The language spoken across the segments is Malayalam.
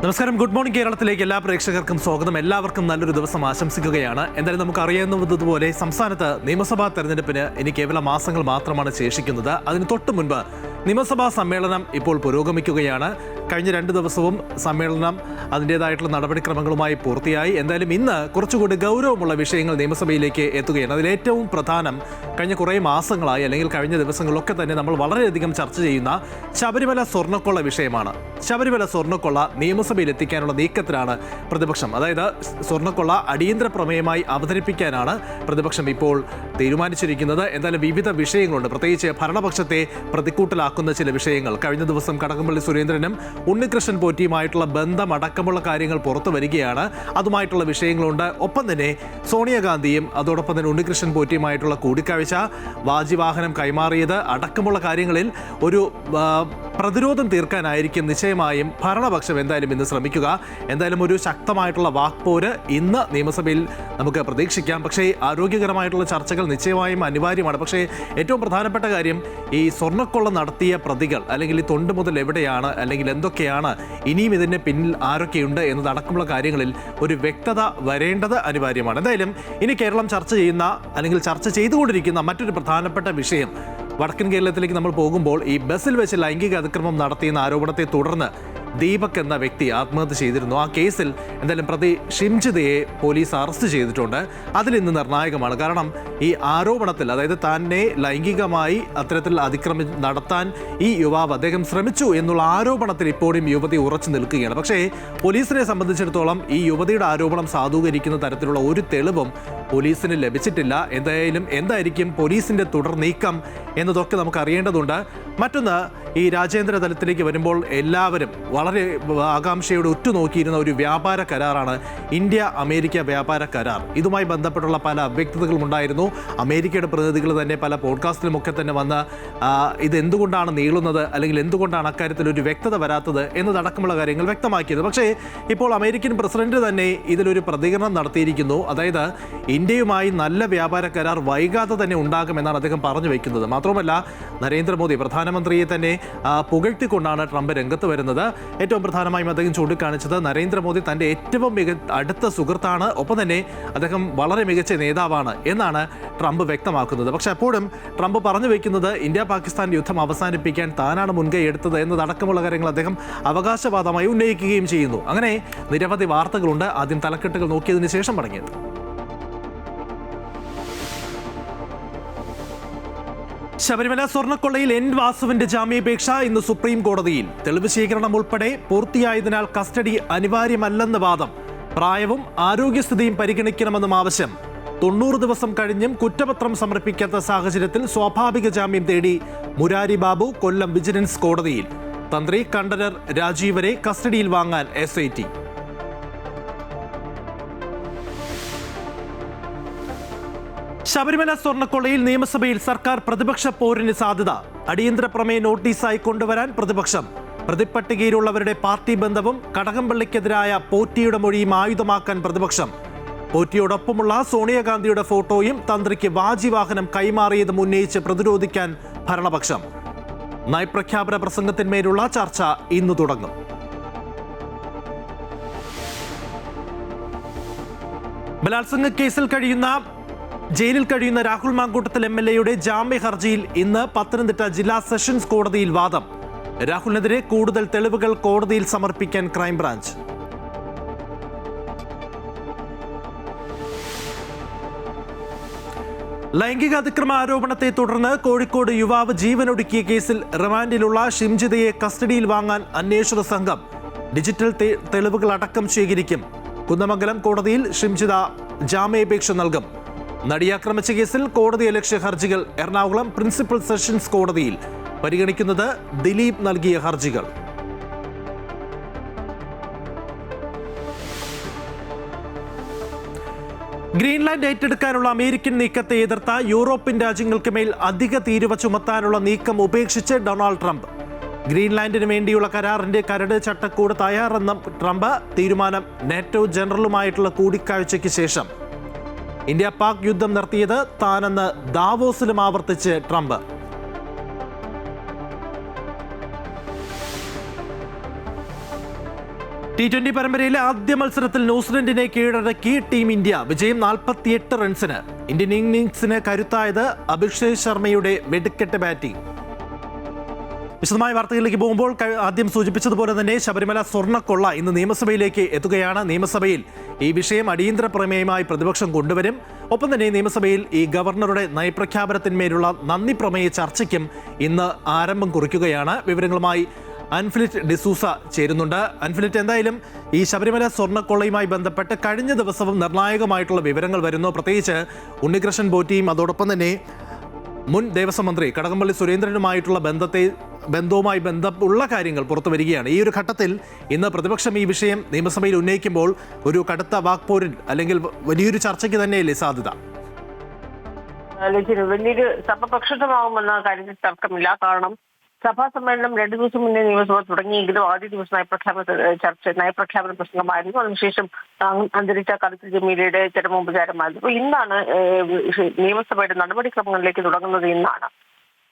നമസ്കാരം. ഗുഡ് മോർണിംഗ് കേരളത്തിലേക്ക് എല്ലാ പ്രേക്ഷകർക്കും സ്വാഗതം. എല്ലാവർക്കും നല്ലൊരു ദിവസം ആശംസിക്കുകയാണ്. എന്തായാലും നമുക്ക് അറിയാവുന്നതുപോലെ സംസ്ഥാനത്ത് നിയമസഭാ തെരഞ്ഞെടുപ്പിന് ഇനി കേവലം മാസങ്ങൾ മാത്രമാണ് ശേഷിക്കുന്നത്. അതിന് തൊട്ട് മുൻപ് നിയമസഭാ സമ്മേളനം ഇപ്പോൾ പുരോഗമിക്കുകയാണ്. കഴിഞ്ഞ 2 ദിവസവും സമ്മേളനം അതിൻ്റേതായിട്ടുള്ള നടപടിക്രമങ്ങളുമായി പൂർത്തിയായി. എന്തായാലും ഇന്ന് കുറച്ചുകൂടി ഗൗരവമുള്ള വിഷയങ്ങൾ നിയമസഭയിലേക്ക് എത്തുകയാണ്. അതിലേറ്റവും പ്രധാനം കഴിഞ്ഞ കുറേ മാസങ്ങളായി അല്ലെങ്കിൽ കഴിഞ്ഞ ദിവസങ്ങളിലൊക്കെ തന്നെ നമ്മൾ വളരെയധികം ചർച്ച ചെയ്യുന്ന ശബരിമല സ്വർണ്ണക്കൊള്ള വിഷയമാണ്. ശബരിമല സ്വർണ്ണക്കൊള്ള നിയമസഭയിൽ എത്തിക്കാനുള്ള നീക്കത്തിലാണ് പ്രതിപക്ഷം. അതായത് സ്വർണ്ണക്കൊള്ള അടിയന്തര പ്രമേയമായി അവതരിപ്പിക്കാനാണ് പ്രതിപക്ഷം ഇപ്പോൾ തീരുമാനിച്ചിരിക്കുന്നത്. എന്തായാലും വിവിധ വിഷയങ്ങളുണ്ട്. പ്രത്യേകിച്ച് ഭരണപക്ഷത്തെ പ്രതിക്കൂട്ടിലാക്കുന്ന ചില വിഷയങ്ങൾ. കഴിഞ്ഞ ദിവസം കടകംപള്ളി സുരേന്ദ്രനും ഉണ്ണികൃഷ്ണൻ പോറ്റിയുമായിട്ടുള്ള ബന്ധമടക്കമുള്ള കാര്യങ്ങൾ പുറത്തു വരികയാണ്. അതുമായിട്ടുള്ള വിഷയങ്ങളുണ്ട്. ഒപ്പം തന്നെ സോണിയാഗാന്ധിയും അതോടൊപ്പം തന്നെ ഉണ്ണികൃഷ്ണൻ പോറ്റിയുമായിട്ടുള്ള കൂടിക്കാഴ്ച, വാജിവാഹനം കൈമാറിയത് അടക്കമുള്ള കാര്യങ്ങളിൽ ഒരു പ്രതിരോധം തീർക്കാനായിരിക്കും നിശ്ചയമായും ഭരണപക്ഷം എന്തായാലും ഇന്ന് ശ്രമിക്കുക. എന്തായാലും ഒരു ശക്തമായിട്ടുള്ള വാക്പോര് ഇന്ന് നിയമസഭയിൽ നമുക്ക് പ്രതീക്ഷിക്കാം. പക്ഷേ ആരോഗ്യകരമായിട്ടുള്ള ചർച്ചകൾ നിശ്ചയമായും അനിവാര്യമാണ്. പക്ഷേ ഏറ്റവും പ്രധാനപ്പെട്ട കാര്യം, ഈ സ്വർണ്ണക്കൊള്ള നടത്തിയ പ്രതികൾ അല്ലെങ്കിൽ ഈ തൊണ്ട് മുതൽ എവിടെയാണ് അല്ലെങ്കിൽ എന്തൊക്കെയാണ്, ഇനിയും ഇതിന് പിന്നിൽ ആരൊക്കെയുണ്ട് എന്നതടക്കമുള്ള കാര്യങ്ങളിൽ ഒരു വ്യക്തത വരേണ്ടത് അനിവാര്യമാണ്. എന്തായാലും ഇനി കേരളം ചർച്ച ചെയ്യുന്ന അല്ലെങ്കിൽ ചർച്ച ചെയ്തുകൊണ്ടിരിക്കുന്ന മറ്റൊരു പ്രധാനപ്പെട്ട വിഷയം, വടക്കൻ കേരളത്തിലേക്ക് നമ്മൾ പോകുമ്പോൾ ഈ ബസ്സിൽ വെച്ച് ലൈംഗിക അതിക്രമം നടത്തിയെന്ന ആരോപണത്തെ തുടർന്ന് ദീപക് എന്ന വ്യക്തി ആത്മഹത്യ ചെയ്തിരുന്നു. ആ കേസിൽ എന്തായാലും പ്രതി ഷിംജിതയെ പോലീസ് അറസ്റ്റ് ചെയ്തിട്ടുണ്ട്. അതിലിന്ന് നിർണായകമാണ്. കാരണം ഈ ആരോപണത്തിൽ, അതായത് തന്നെ ലൈംഗികമായി അത്തരത്തിൽ നടത്താൻ ഈ യുവാവ് അദ്ദേഹം ശ്രമിച്ചു എന്നുള്ള ആരോപണത്തിൽ ഇപ്പോഴും യുവതി ഉറച്ചു നിൽക്കുകയാണ്. പക്ഷേ പോലീസിനെ സംബന്ധിച്ചിടത്തോളം ഈ യുവതിയുടെ ആരോപണം സാധൂകരിക്കുന്ന തരത്തിലുള്ള ഒരു തെളിവും പോലീസിന് ലഭിച്ചിട്ടില്ല. എന്തായിരിക്കും പോലീസിന്റെ തുടർ നീക്കം എന്നതൊക്കെ നമുക്ക് അറിയേണ്ടതുണ്ട്. മറ്റൊന്ന്, ഈ രാജ്യാന്തര തലത്തിലേക്ക് വരുമ്പോൾ എല്ലാവരും വളരെ ആകാംക്ഷയോടെ ഉറ്റുനോക്കിയിരുന്ന ഒരു വ്യാപാര കരാറാണ് ഇന്ത്യ അമേരിക്ക വ്യാപാര കരാർ. ഇതുമായി ബന്ധപ്പെട്ടുള്ള പല അവ്യക്തതകളും ഉണ്ടായിരുന്നു. അമേരിക്കയുടെ പ്രതിനിധികൾ തന്നെ പല പോഡ്കാസ്റ്റിലുമൊക്കെ തന്നെ വന്ന് ഇതെന്തുകൊണ്ടാണ് നീളുന്നത് അല്ലെങ്കിൽ എന്തുകൊണ്ടാണ് അക്കാര്യത്തിൽ ഒരു വ്യക്തത വരാത്തത് എന്നതടക്കമുള്ള കാര്യങ്ങൾ വ്യക്തമാക്കിയത്. പക്ഷേ ഇപ്പോൾ അമേരിക്കൻ പ്രസിഡന്റ് തന്നെ ഇതിലൊരു പ്രതികരണം നടത്തിയിരിക്കുന്നു. അതായത് ഇന്ത്യയുമായി നല്ല വ്യാപാര കരാർ വൈകാതെ തന്നെ ഉണ്ടാകുമെന്നാണ് അദ്ദേഹം പറഞ്ഞു വയ്ക്കുന്നത്. മാത്രമല്ല, നരേന്ദ്രമോദി പ്രധാനമന്ത്രിയെ തന്നെ പുകഴ്ത്തിക്കൊണ്ടാണ് ട്രംപ് രംഗത്ത് വരുന്നത്. ഏറ്റവും പ്രധാനമായും അദ്ദേഹം ചൂണ്ടിക്കാണിച്ചത് നരേന്ദ്രമോദി തൻ്റെ ഏറ്റവും അടുത്ത സുഹൃത്താണ്, ഒപ്പം തന്നെ അദ്ദേഹം വളരെ മികച്ച നേതാവാണ് എന്നാണ് ട്രംപ് വ്യക്തമാക്കുന്നത്. പക്ഷെ അപ്പോഴും ട്രംപ് പറഞ്ഞു വയ്ക്കുന്നത് ഇന്ത്യ പാകിസ്ഥാൻ യുദ്ധം അവസാനിപ്പിക്കാൻ താനാണ് മുൻകൈ എടുത്തത് എന്നതടക്കമുള്ള കാര്യങ്ങൾ അദ്ദേഹം അവകാശവാദമായി ഉന്നയിക്കുകയും ചെയ്യുന്നു. അങ്ങനെ നിരവധി വാർത്തകളുണ്ട്. ആദ്യം തലക്കെട്ടുകൾ നോക്കിയതിന് ശേഷം മടങ്ങിയത്. ശബരിമല സ്വർണ്ണക്കൊള്ളയിൽ എൻ വാസുവിന്റെ ജാമ്യാപേക്ഷ ഇന്ന് സുപ്രീം കോടതിയിൽ. തെളിവ് ശേഖരണം ഉൾപ്പെടെ പൂർത്തിയായതിനാൽ കസ്റ്റഡി അനിവാര്യമല്ലെന്ന് വാദം. പ്രായവും ആരോഗ്യസ്ഥിതിയും പരിഗണിക്കണമെന്നും ആവശ്യം. 90 ദിവസം കഴിഞ്ഞും കുറ്റപത്രം സമർപ്പിക്കാത്ത സാഹചര്യത്തിൽ സ്വാഭാവിക ജാമ്യം തേടി മുരാരി ബാബു കൊല്ലം വിജിലൻസ് കോടതിയിൽ. തന്ത്രി കണ്ഠരർ രാജീവരെ കസ്റ്റഡിയിൽ വാങ്ങാൻ SIT. ശബരിമല സ്വർണ്ണക്കൊള്ളയിൽ നിയമസഭയിൽ സർക്കാർ പ്രതിപക്ഷ പോരിന് സാധ്യത. അടിയന്തര പ്രമേയ നോട്ടീസായി കൊണ്ടുവരാൻ പ്രതിപക്ഷം. പ്രതിപട്ടികയിലുള്ളവരുടെ പാർട്ടി ബന്ധവും കടകംപള്ളിക്കെതിരായ പോറ്റിയുടെ മൊഴിയും ആയുധമാക്കാൻ പ്രതിപക്ഷം. പോറ്റിയോടൊപ്പമുള്ള സോണിയാഗാന്ധിയുടെ ഫോട്ടോയും തന്ത്രിക്ക് വാജിവാഹനം കൈമാറിയതും ഉന്നയിച്ച് പ്രതിരോധിക്കാൻ ഭരണപക്ഷം. നയപ്രഖ്യാപന പ്രസംഗത്തിന്മേലുള്ള ചർച്ച ഇന്ന് തുടങ്ങും. ബലാത്സംഗ കേസിൽ ജയിലിൽ കഴിയുന്ന രാഹുൽ മാങ്കൂട്ടത്തിൽ MLA ജാമ്യ ഹർജിയിൽ ഇന്ന് പത്തനംതിട്ട ജില്ലാ സെഷൻസ് കോടതിയിൽ വാദം. രാഹുലിനെതിരെ കൂടുതൽ തെളിവുകൾ കോടതിയിൽ സമർപ്പിക്കാൻ ക്രൈംബ്രാഞ്ച്. ലൈംഗിക അതിക്രമ ആരോപണത്തെ തുടർന്ന് കോഴിക്കോട് യുവാവ് ജീവനൊടുക്കിയ കേസിൽ റിമാൻഡിലുള്ള ഷിംജിതയെ കസ്റ്റഡിയിൽ വാങ്ങാൻ അന്വേഷണ സംഘം. ഡിജിറ്റൽ തെളിവുകൾ അടക്കം ശേഖരിക്കും. കുന്നമംഗലം കോടതിയിൽ ഷിംജിത ജാമ്യാപേക്ഷ നൽകും. നടിയാക്രമിച്ച കേസിൽ കോടതിയലക്ഷ്യ ഹർജികൾ എറണാകുളം പ്രിൻസിപ്പൽ സെഷൻസ് കോടതിയിൽ. പരിഗണിക്കുന്നത് ദിലീപ് നൽകിയ ഹർജികൾ. ഗ്രീൻലാൻഡ് ഏറ്റെടുക്കാനുള്ള അമേരിക്കൻ നീക്കത്തെ എതിർത്ത യൂറോപ്യൻ രാജ്യങ്ങൾക്ക് മേൽ അധിക തീരുവ ചുമത്താനുള്ള നീക്കം ഉപേക്ഷിച്ച് ഡൊണാൾഡ് ട്രംപ്. ഗ്രീൻലാൻഡിന് വേണ്ടിയുള്ള കരാറിന്റെ കരട് ചട്ടക്കൂട് തയ്യാറെന്ന ട്രംപ് തീരുമാനം നാറ്റോ ജനറലുമായിട്ടുള്ള കൂടിക്കാഴ്ചയ്ക്ക് ശേഷം. ഇന്ത്യ പാക് യുദ്ധം നടത്തിയത് താനെന്ന് ദാവോസിലും ആവർത്തിച്ച് ട്രംപ്. T20 പരമ്പരയിലെ ആദ്യ മത്സരത്തിൽ ന്യൂസിലൻഡിനെ കീഴടക്കി ടീം ഇന്ത്യ. വിജയം 48 റൺസിന്. ഇന്ത്യൻ ഇന്നിംഗ്സിന് കരുത്തായത് അഭിഷേക് ശർമ്മയുടെ വെടിക്കെട്ട് ബാറ്റിംഗ്. വിശദമായ വാർത്തകളിലേക്ക് പോകുമ്പോൾ ആദ്യം സൂചിപ്പിച്ചതുപോലെ തന്നെ ശബരിമല സ്വർണ്ണക്കൊള്ള ഇന്ന് നിയമസഭയിലേക്ക് എത്തുകയാണ്. നിയമസഭയിൽ ഈ വിഷയം അടിയന്തര പ്രമേയമായി പ്രതിപക്ഷം കൊണ്ടുവരും. ഒപ്പം തന്നെ നിയമസഭയിൽ ഈ ഗവർണറുടെ നയപ്രഖ്യാപനത്തിന്മേലുള്ള നന്ദി പ്രമേയ ചർച്ചയ്ക്കും ഇന്ന് ആരംഭം കുറിക്കുകയാണ്. വിവരങ്ങളുമായി അൻഫിലിറ്റ് ഡിസൂസ ചേരുന്നുണ്ട്. അൻഫിലിറ്റ്, എന്തായാലും ഈ ശബരിമല സ്വർണ്ണക്കൊള്ളയുമായി ബന്ധപ്പെട്ട് കഴിഞ്ഞ ദിവസവും നിർണായകമായിട്ടുള്ള വിവരങ്ങൾ വരുന്നു. പ്രത്യേകിച്ച് ഉണ്ണികൃഷ്ണൻ പോറ്റിയും അതോടൊപ്പം തന്നെ മുൻ ദേവസ്വം മന്ത്രി കടകംപള്ളി സുരേന്ദ്രനുമായിട്ടുള്ള ബന്ധവുമായി ബന്ധമുള്ള കാര്യങ്ങൾ പുറത്തു വരികയാണ്. ഈ ഒരു ഘട്ടത്തിൽ ഇന്ന് പ്രതിപക്ഷം ഈ വിഷയം നിയമസഭയിൽ ഉന്നയിക്കുമ്പോൾ ഒരു കടുത്ത വാക്പോരിൽ അല്ലെങ്കിൽ വലിയൊരു ചർച്ചയ്ക്ക് തന്നെയല്ലേ സാധ്യത? വലിയൊരു സഭ പ്രക്ഷുബ്ധമാകുമെന്ന കാര്യത്തിൽ തർക്കമില്ല. കാരണം സഭാ സമ്മേളനം 2 ദിവസം മുന്നേ നിയമസഭ തുടങ്ങിയെങ്കിലും ആദ്യ ദിവസം നയപ്രഖ്യാപന പ്രസംഗമായിരുന്നു. അതിനുശേഷം അന്തരിച്ച കറുത്ത ജമീലയുടെ ചരമോപചാരമായിരുന്നു. അപ്പോൾ ഇന്നാണ് നിയമസഭയുടെ നടപടിക്രമങ്ങളിലേക്ക് തുടങ്ങുന്നത്.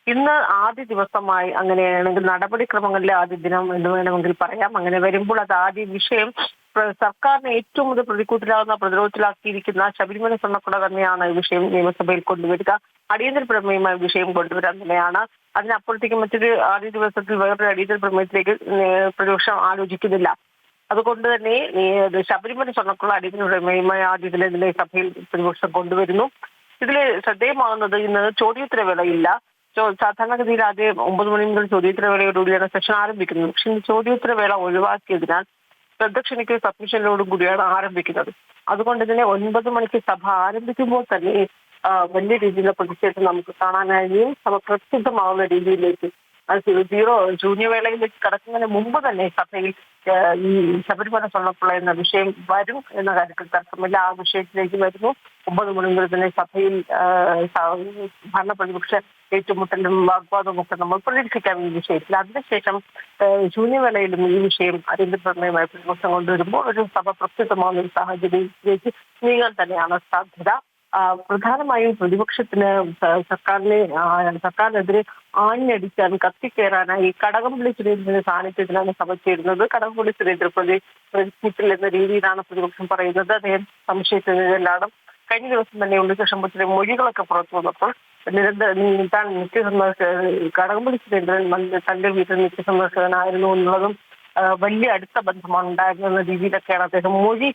ഇന്ന് ആദ്യ ദിവസമായി അങ്ങനെയാണെങ്കിൽ നടപടിക്രമങ്ങളിലെ ആദ്യ ദിനം എന്ന് വേണമെങ്കിൽ പറയാം. അങ്ങനെ വരുമ്പോൾ അത് ആദ്യ വിഷയം സർക്കാരിന് ഏറ്റവും കൂടുതൽ പ്രതിരോധത്തിലാക്കിയിരിക്കുന്ന ശബരിമല സ്വർണ്ണക്കൊള്ള തന്നെയാണ് ഈ വിഷയം നിയമസഭയിൽ കൊണ്ടുവരിക. അടിയന്തര പ്രമേയമായ വിഷയം കൊണ്ടുവരാൻ തന്നെയാണ്. അതിനപ്പുറത്തേക്ക് മറ്റൊരു ആദ്യ ദിവസത്തിൽ വേറൊരു അടിയന്തര പ്രമേയത്തിലേക്ക് പ്രതിപക്ഷം ആലോചിക്കുന്നില്ല. അതുകൊണ്ട് തന്നെ ശബരിമല സ്വർണ്ണക്കൊള്ള അടിയന്തര പ്രമേയമായ ആദ്യ ദിനത്തിലെ സഭയിൽ പ്രതിപക്ഷം കൊണ്ടുവരുന്നു. ഇതിൽ ശ്രദ്ധേയമാകുന്നത് ഇന്ന് ചോദ്യോത്തരവേളയില്ല. സാധാരണഗതിയിൽ ആദ്യം 9 മണി മുതൽ ചോദ്യോത്തരവേളയോടുകൂടിയാണ് സെഷൻ ആരംഭിക്കുന്നത്. പക്ഷെ ചോദ്യോത്തരവേള ഒഴിവാക്കിയതിനാൽ ശ്രദ്ധ ക്ഷണിക്കുന്ന സബ്മിഷനിലോടും കൂടിയാണ് ആരംഭിക്കുന്നത്. അതുകൊണ്ട് തന്നെ 9 മണിക്ക് സഭ ആരംഭിക്കുമ്പോൾ തന്നെ വലിയ രീതിയിലുള്ള പ്രതിഷേധം നമുക്ക് കാണാനായും സഭ പ്രസിദ്ധമാവുന്ന രീതിയിലേക്ക് ശൂന്യവേളയിലേക്ക് കടക്കുന്നതിന് മുമ്പ് തന്നെ സഭയിൽ ഈ ശബരിമല സ്വർണ്ണക്കൊള്ള എന്ന വിഷയം വരും എന്ന കാര്യത്തിൽ തർക്കമില്ല. ആ വിഷയത്തിലേക്ക് വരുന്നു. 9 മണി മുതൽ തന്നെ സഭയിൽ ഭരണ പ്രതിപക്ഷ ഏറ്റുമുട്ടലും വാഗ്വാദവും ഒക്കെ നമ്മൾ പ്രതീക്ഷിക്കാം ഈ വിഷയത്തിൽ. അതിനുശേഷം ശൂന്യവേളയിലും ഈ വിഷയം അടിയന്തര പ്രമേയമായി പ്രതിപക്ഷം കൊണ്ടുവരുമ്പോൾ ഒരു സഭ പ്രസ്തുതമാകുന്ന ഒരു സാഹചര്യത്തിലേക്ക് നീങ്ങാൻ തന്നെയാണ് സാധ്യത. പ്രധാനമായും പ്രതിപക്ഷത്തിന് സർക്കാരിനെതിരെ ആഞ്ഞടിക്കാൻ കത്തിക്കയറാനായി കടകംപള്ളി സുരേന്ദ്രന്റെ സാന്നിധ്യത്തിലാണ് സഭ ചേരുന്നത്. കടകംപള്ളി സുരേന്ദ്രൻ പ്രതിജ്ഞിപ്പിൽ എന്ന രീതിയിലാണ് പ്രതിപക്ഷം പറയുന്നത്. അദ്ദേഹം സംശയിച്ചതിലാണ്. കഴിഞ്ഞ ദിവസം തന്നെ ഉണ്ണികൃഷ്ണൻ പോറ്റിയുടെ മൊഴികളൊക്കെ പുറത്തു വന്നപ്പോൾ താൻ കടകംപള്ളി സുരേന്ദ്രൻ തന്റെ വീട്ടിൽ നിത്യസന്ദർശകനായിരുന്നു എന്നുള്ളതും വലിയ അടുത്ത ബന്ധമാണ് ഉണ്ടായിരുന്ന രീതിയിലൊക്കെയാണ് അദ്ദേഹം മൊഴി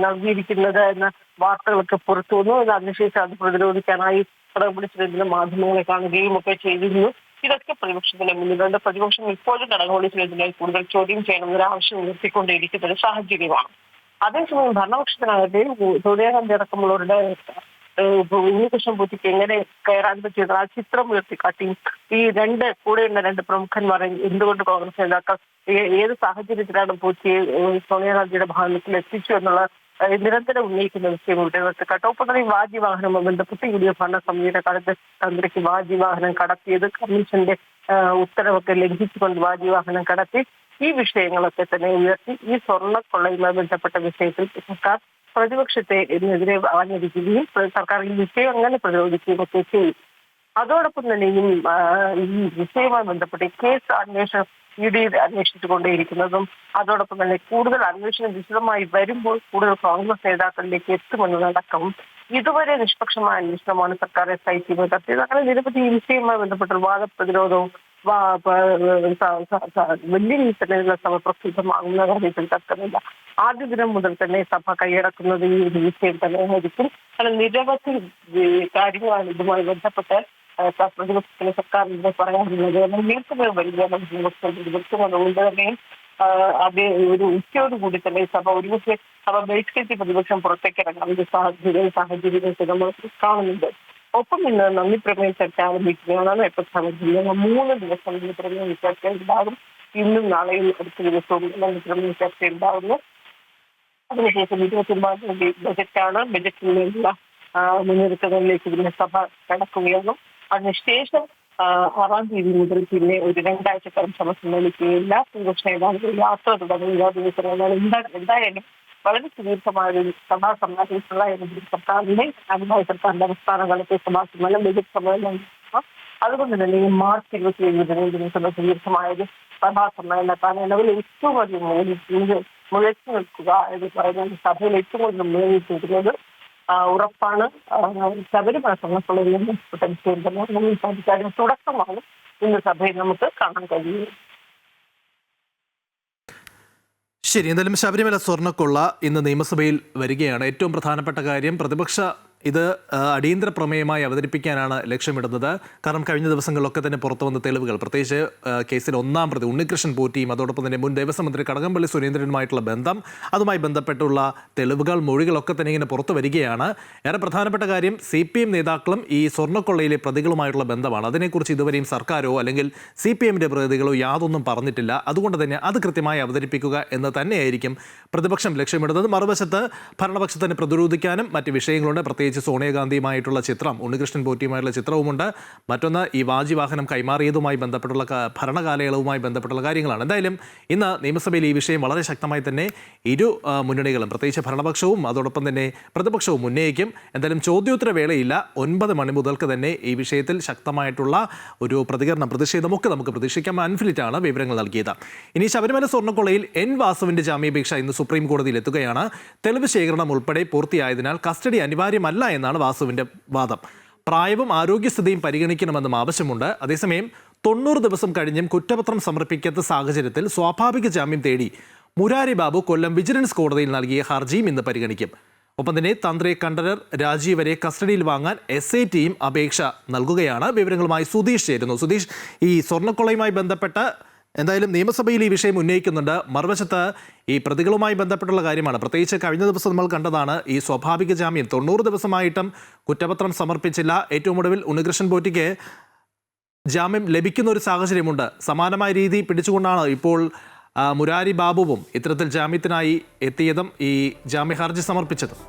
നൽകിയിരിക്കുന്നത് എന്ന വാർത്തകളൊക്കെ പുറത്തു വന്നു. അതിനുശേഷം അത് പ്രതിരോധിക്കാനായി കടകംപള്ളി സുരേന്ദ്രൻ മാധ്യമങ്ങളെ കാണുകയും ഒക്കെ ചെയ്തിരുന്നു. ഇതൊക്കെ പ്രതിപക്ഷത്തിന്റെ മുന്നിലുണ്ട്. പ്രതിപക്ഷം ഇപ്പോഴും കടകംപള്ളി സുരേന്ദ്രനെ കൂടുതൽ ചോദ്യം ചെയ്യണമെന്നൊരു ആവശ്യം ഉയർത്തിക്കൊണ്ടിരിക്കുന്ന ഒരു സാഹചര്യമാണ്. അതേസമയം ഭരണപക്ഷത്തിനകത്തെ സോണിയാ ഗാന്ധി അടക്കമുള്ളവരുടെ ഉണ്ണികൃഷ്ണൻ പോറ്റിക്ക് എങ്ങനെ കയറാൻ പറ്റിയത് ആ ചിത്രം ഉയർത്തിക്കാട്ടി ഈ കൂടെയുള്ള 2 പ്രമുഖന്മാർ എന്തുകൊണ്ട് കോൺഗ്രസ് നേതാക്കൾ ഏത് സാഹചര്യത്തിലാണ് പോറ്റിയെ സോണിയാഗാന്ധിയുടെ ഭവനത്തിൽ എത്തിച്ചു എന്നുള്ള നിരന്തരം ഉന്നയിക്കുന്ന വിഷയം ഇവിടെ ഉയർത്തിക്കാട്ടും. ഒപ്പം തന്നെ വാദ്യവാഹനവുമായി ബന്ധപ്പെട്ട് UDF ഭരണസമിതിയുടെ കാലത്ത് തന്ത്രിക്ക് വാദ്യവാഹനം കടത്തിയത് കമ്മീഷന്റെ ഉത്തരവൊക്കെ ലംഘിച്ചുകൊണ്ട് വാദ്യവാഹനം കടത്തി ഈ വിഷയങ്ങളൊക്കെ തന്നെ ഉയർത്തി ഈ സ്വർണ്ണക്കൊള്ളയുമായി ബന്ധപ്പെട്ട വിഷയത്തിൽ സർക്കാർ പ്രതിപക്ഷത്തെ എതിരെ ആഞ്ഞടിക്കുകയും സർക്കാർ ഈ വിഷയം അങ്ങനെ പ്രതിരോധിക്കുകയും ഒക്കെ ചെയ്യും. അതോടൊപ്പം തന്നെ ഈ വിഷയവുമായി ബന്ധപ്പെട്ട് കേസ് അന്വേഷണം ED അന്വേഷിച്ചുകൊണ്ടേയിരിക്കുന്നതും അതോടൊപ്പം തന്നെ കൂടുതൽ അന്വേഷണം വിശദമായി വരുമ്പോൾ കൂടുതൽ കോൺഗ്രസ് നേതാക്കളിലേക്ക് എത്തുമെന്നതടക്കം ഇതുവരെ നിഷ്പക്ഷമായ അന്വേഷണമാണ് സർക്കാർ SIT നടത്തിയത്. അങ്ങനെ നിരവധി ഈ വിഷയവുമായി ബന്ധപ്പെട്ട വാദപ്രതിരോധവും വലിയ രീതിയിൽ തന്നെ സഭ പ്രസിദ്ധമാകുന്ന കാര്യത്തിൽ തർക്കമില്ല. ആദ്യ ദിനം മുതൽ തന്നെ സഭ കൈയടക്കുന്നത് ഈ ഒരു വിഷയം തന്നെയായിരിക്കും. കാരണം നിരവധി കാര്യങ്ങളാണ് ഇതുമായി ബന്ധപ്പെട്ട് പ്രതിപക്ഷത്തിന് സർക്കാരിന്റെ പറയാനുള്ളത്. നീക്കമേ വലിയ പ്രതിപക്ഷം അതുകൊണ്ട് തന്നെ ഒരു ഉച്ചയോടുകൂടി തന്നെ സഭ ബഹിഷ്കരിച്ച് പ്രതിപക്ഷം പുറത്തേക്ക് ഇറങ്ങാൻ ഒരു സാഹചര്യത്തെ നമ്മൾ കാണുന്നുണ്ട്. ഒപ്പം ഇന്ന് നന്ദി പ്രമേയ ചർച്ച ആരംഭിക്കുകയാണ്. പ്രധാനമന്ത്രി 3 ദിവസം നന്ദി പ്രമേയ ചർച്ച ഉണ്ടാകും. ഇന്നും നാളെയും അടുത്ത ദിവസവും നന്ദി പ്രമേയ ചർച്ച ഉണ്ടാകുന്നു. അതിനുശേഷം 24 ബജറ്റാണ്. ബജറ്റിൽ നിന്നുള്ള മുന്നൊരുക്കങ്ങളിലേക്ക് ഇതിന്റെ സഭ കടക്കുകയാണ്. അതിനുശേഷം 6-ാം തീയതി മുതൽ പിന്നെ ഒരു 2 ആഴ്ചക്കാലം സഭ സമ്മേളിക്കുകയില്ല. പ്രതിപക്ഷ നേതാക്കൾ യാത്ര തുടങ്ങുന്ന ദിവസങ്ങളാണ്. എന്തായാലും വളരെ സുദീർഘമായ ഒരു സഭാ സമ്മേളനത്തിലുള്ള സർക്കാരിന്റെ സർക്കാരിന്റെ സംസ്ഥാനങ്ങളിലെ സഭാ സമ്മേളനം ബജറ്റ് സമ്മേളനം. അതുകൊണ്ട് തന്നെ മാർച്ച് 27 സുദീർഘമായ ഒരു സഭാ സമ്മേളനത്താണ് നിലവിൽ ഏറ്റവും അധികം മുഴച്ചു നിൽക്കുക എന്ന് പറയുന്നത് സഭയിൽ ഏറ്റവും കൂടുതൽ മുന്നേറിയിരിക്കുന്നത് ഉറപ്പാണ്. ശബരിമല സ്വർണ്ണക്കൊള്ളയിൽ സംസാരിക്കാൻ തുടക്കമാണ് ഇന്ന് സഭയിൽ നമുക്ക് കാണാൻ കഴിയുന്നത്. ശരി, എന്തായാലും ശബരിമല സ്വർണ്ണക്കൊള്ള ഇന്ന് നിയമസഭയിൽ വരികയാണ്. ഏറ്റവും പ്രധാനപ്പെട്ട കാര്യം, പ്രതിപക്ഷ ഇത് അടിയന്തര പ്രമേയമായി അവതരിപ്പിക്കാനാണ് ലക്ഷ്യമിടുന്നത്. കാരണം കഴിഞ്ഞ ദിവസങ്ങളിലൊക്കെ തന്നെ പുറത്തു വന്ന തെളിവുകൾ, പ്രത്യേകിച്ച് കേസിൽ ഒന്നാം പ്രതി ഉണ്ണികൃഷ്ണൻ പോറ്റിയും അതോടൊപ്പം തന്നെ മുൻ ദേവസ്വം മന്ത്രി കടകംപള്ളി സുരേന്ദ്രനുമായിട്ടുള്ള ബന്ധം, അതുമായി ബന്ധപ്പെട്ടുള്ള തെളിവുകൾ, മൊഴികളൊക്കെ തന്നെ ഇങ്ങനെ പുറത്തു വരികയാണ്. ഏറെ പ്രധാനപ്പെട്ട കാര്യം, CPM നേതാക്കളും ഈ സ്വർണ്ണക്കൊള്ളയിലെ പ്രതികളുമായിട്ടുള്ള ബന്ധമാണ്. അതിനെക്കുറിച്ച് ഇതുവരെയും സർക്കാരോ അല്ലെങ്കിൽ CPMന്റെ പ്രതികളോ യാതൊന്നും പറഞ്ഞിട്ടില്ല. അതുകൊണ്ട് തന്നെ അത് കൃത്യമായി അവതരിപ്പിക്കുക എന്ന് തന്നെയായിരിക്കും പ്രതിപക്ഷം ലക്ഷ്യമിടുന്നത്. മറുവശത്ത് ഭരണപക്ഷത്തിന് പ്രതിരോധിക്കാനും മറ്റ് വിഷയങ്ങളുണ്ട്. പ്രത്യേകിച്ച് സോണിയാഗാന്ധിയുമായിട്ടുള്ള ചിത്രം, ഉണ്ണികൃഷ്ണൻ പോറ്റിയുമായിട്ടുള്ള ചിത്രവുമുണ്ട്. മറ്റൊന്ന് ഈ വാജിവാഹനം കൈമാറിയതുമായി ബന്ധപ്പെട്ടുള്ള ഭരണകാലയളവുമായി ബന്ധപ്പെട്ടുള്ള കാര്യങ്ങളാണ്. എന്തായാലും ഇന്ന് നിയമസഭയിൽ ഈ വിഷയം വളരെ ശക്തമായി തന്നെ ഇരു മുന്നണികളും, പ്രത്യേകിച്ച് ഭരണപക്ഷവും അതോടൊപ്പം തന്നെ പ്രതിപക്ഷവും ഉന്നയിക്കും. എന്തായാലും ചോദ്യോത്തര വേളയില്ല, 9 മണി മുതൽക്ക് തന്നെ ഈ വിഷയത്തിൽ ശക്തമായിട്ടുള്ള ഒരു പ്രതികരണം, പ്രതിഷേധമൊക്കെ നമുക്ക് പ്രതീക്ഷിക്കാം. അൻഫിലിറ്റാണ് വിവരങ്ങൾ നൽകിയത്. ഇനി ശബരിമല സ്വർണ്ണക്കൊള്ളയിൽ N വാസുവിന്റെ ജാമ്യാപേക്ഷ ഇന്ന് സുപ്രീം കോടതിയിൽ എത്തുകയാണ്. തെളിവ് ശേഖരണം ഉൾപ്പെടെ പൂർത്തിയായതിനാൽ കസ്റ്റഡി അനിവാര്യമല്ല എന്നാണ് വാസുവിന്റെ വാദം. പ്രായവും ആരോഗ്യസ്ഥിതിയും പരിഗണിക്കണമെന്നും ആവശ്യമുണ്ട്. അതേസമയം 90 ദിവസം കഴിഞ്ഞും കുറ്റപത്രം സമർപ്പിക്കാത്ത സാഹചര്യത്തിൽ സ്വാഭാവിക ജാമ്യം തേടി മുരാരി ബാബു കൊല്ലം വിജിലൻസ് കോടതിയിൽ നൽകിയ ഹർജിയും ഇന്ന് പരിഗണിക്കും. ഒപ്പം തന്നെ തന്ത്രി കണ്ഠരർ രാജീവരെ കസ്റ്റഡിയിൽ വാങ്ങാൻ SITയും അപേക്ഷ നൽകുകയാണ്. വിവരങ്ങളുമായി സുധീഷ് ചേരുന്നു. സുധീഷ്, ഈ സ്വർണ്ണക്കൊള്ളയുമായി ബന്ധപ്പെട്ട് എന്തായാലും നിയമസഭയിൽ ഈ വിഷയം ഉന്നയിക്കുന്നുണ്ട്. മറുവശത്ത് ഈ പ്രതികളുമായി ബന്ധപ്പെട്ടുള്ള കാര്യമാണ്. പ്രത്യേകിച്ച് കഴിഞ്ഞ ദിവസം നമ്മൾ കണ്ടതാണ് ഈ സ്വാഭാവിക ജാമ്യം 90 ദിവസമായിട്ടും കുറ്റപത്രം സമർപ്പിച്ചില്ല. ഏറ്റവും ഒടുവിൽ ഉണ്ണികൃഷ്ണൻ പോറ്റിക്ക് ജാമ്യം ലഭിക്കുന്ന ഒരു സാഹചര്യമുണ്ട്. സമാനമായ രീതി പിടിച്ചുകൊണ്ടാണ് ഇപ്പോൾ മുരാരി ബാബുവും ഇത്തരത്തിൽ ജാമ്യത്തിനായി എത്തിയതും ഈ ജാമ്യ ഹർജി സമർപ്പിച്ചതും.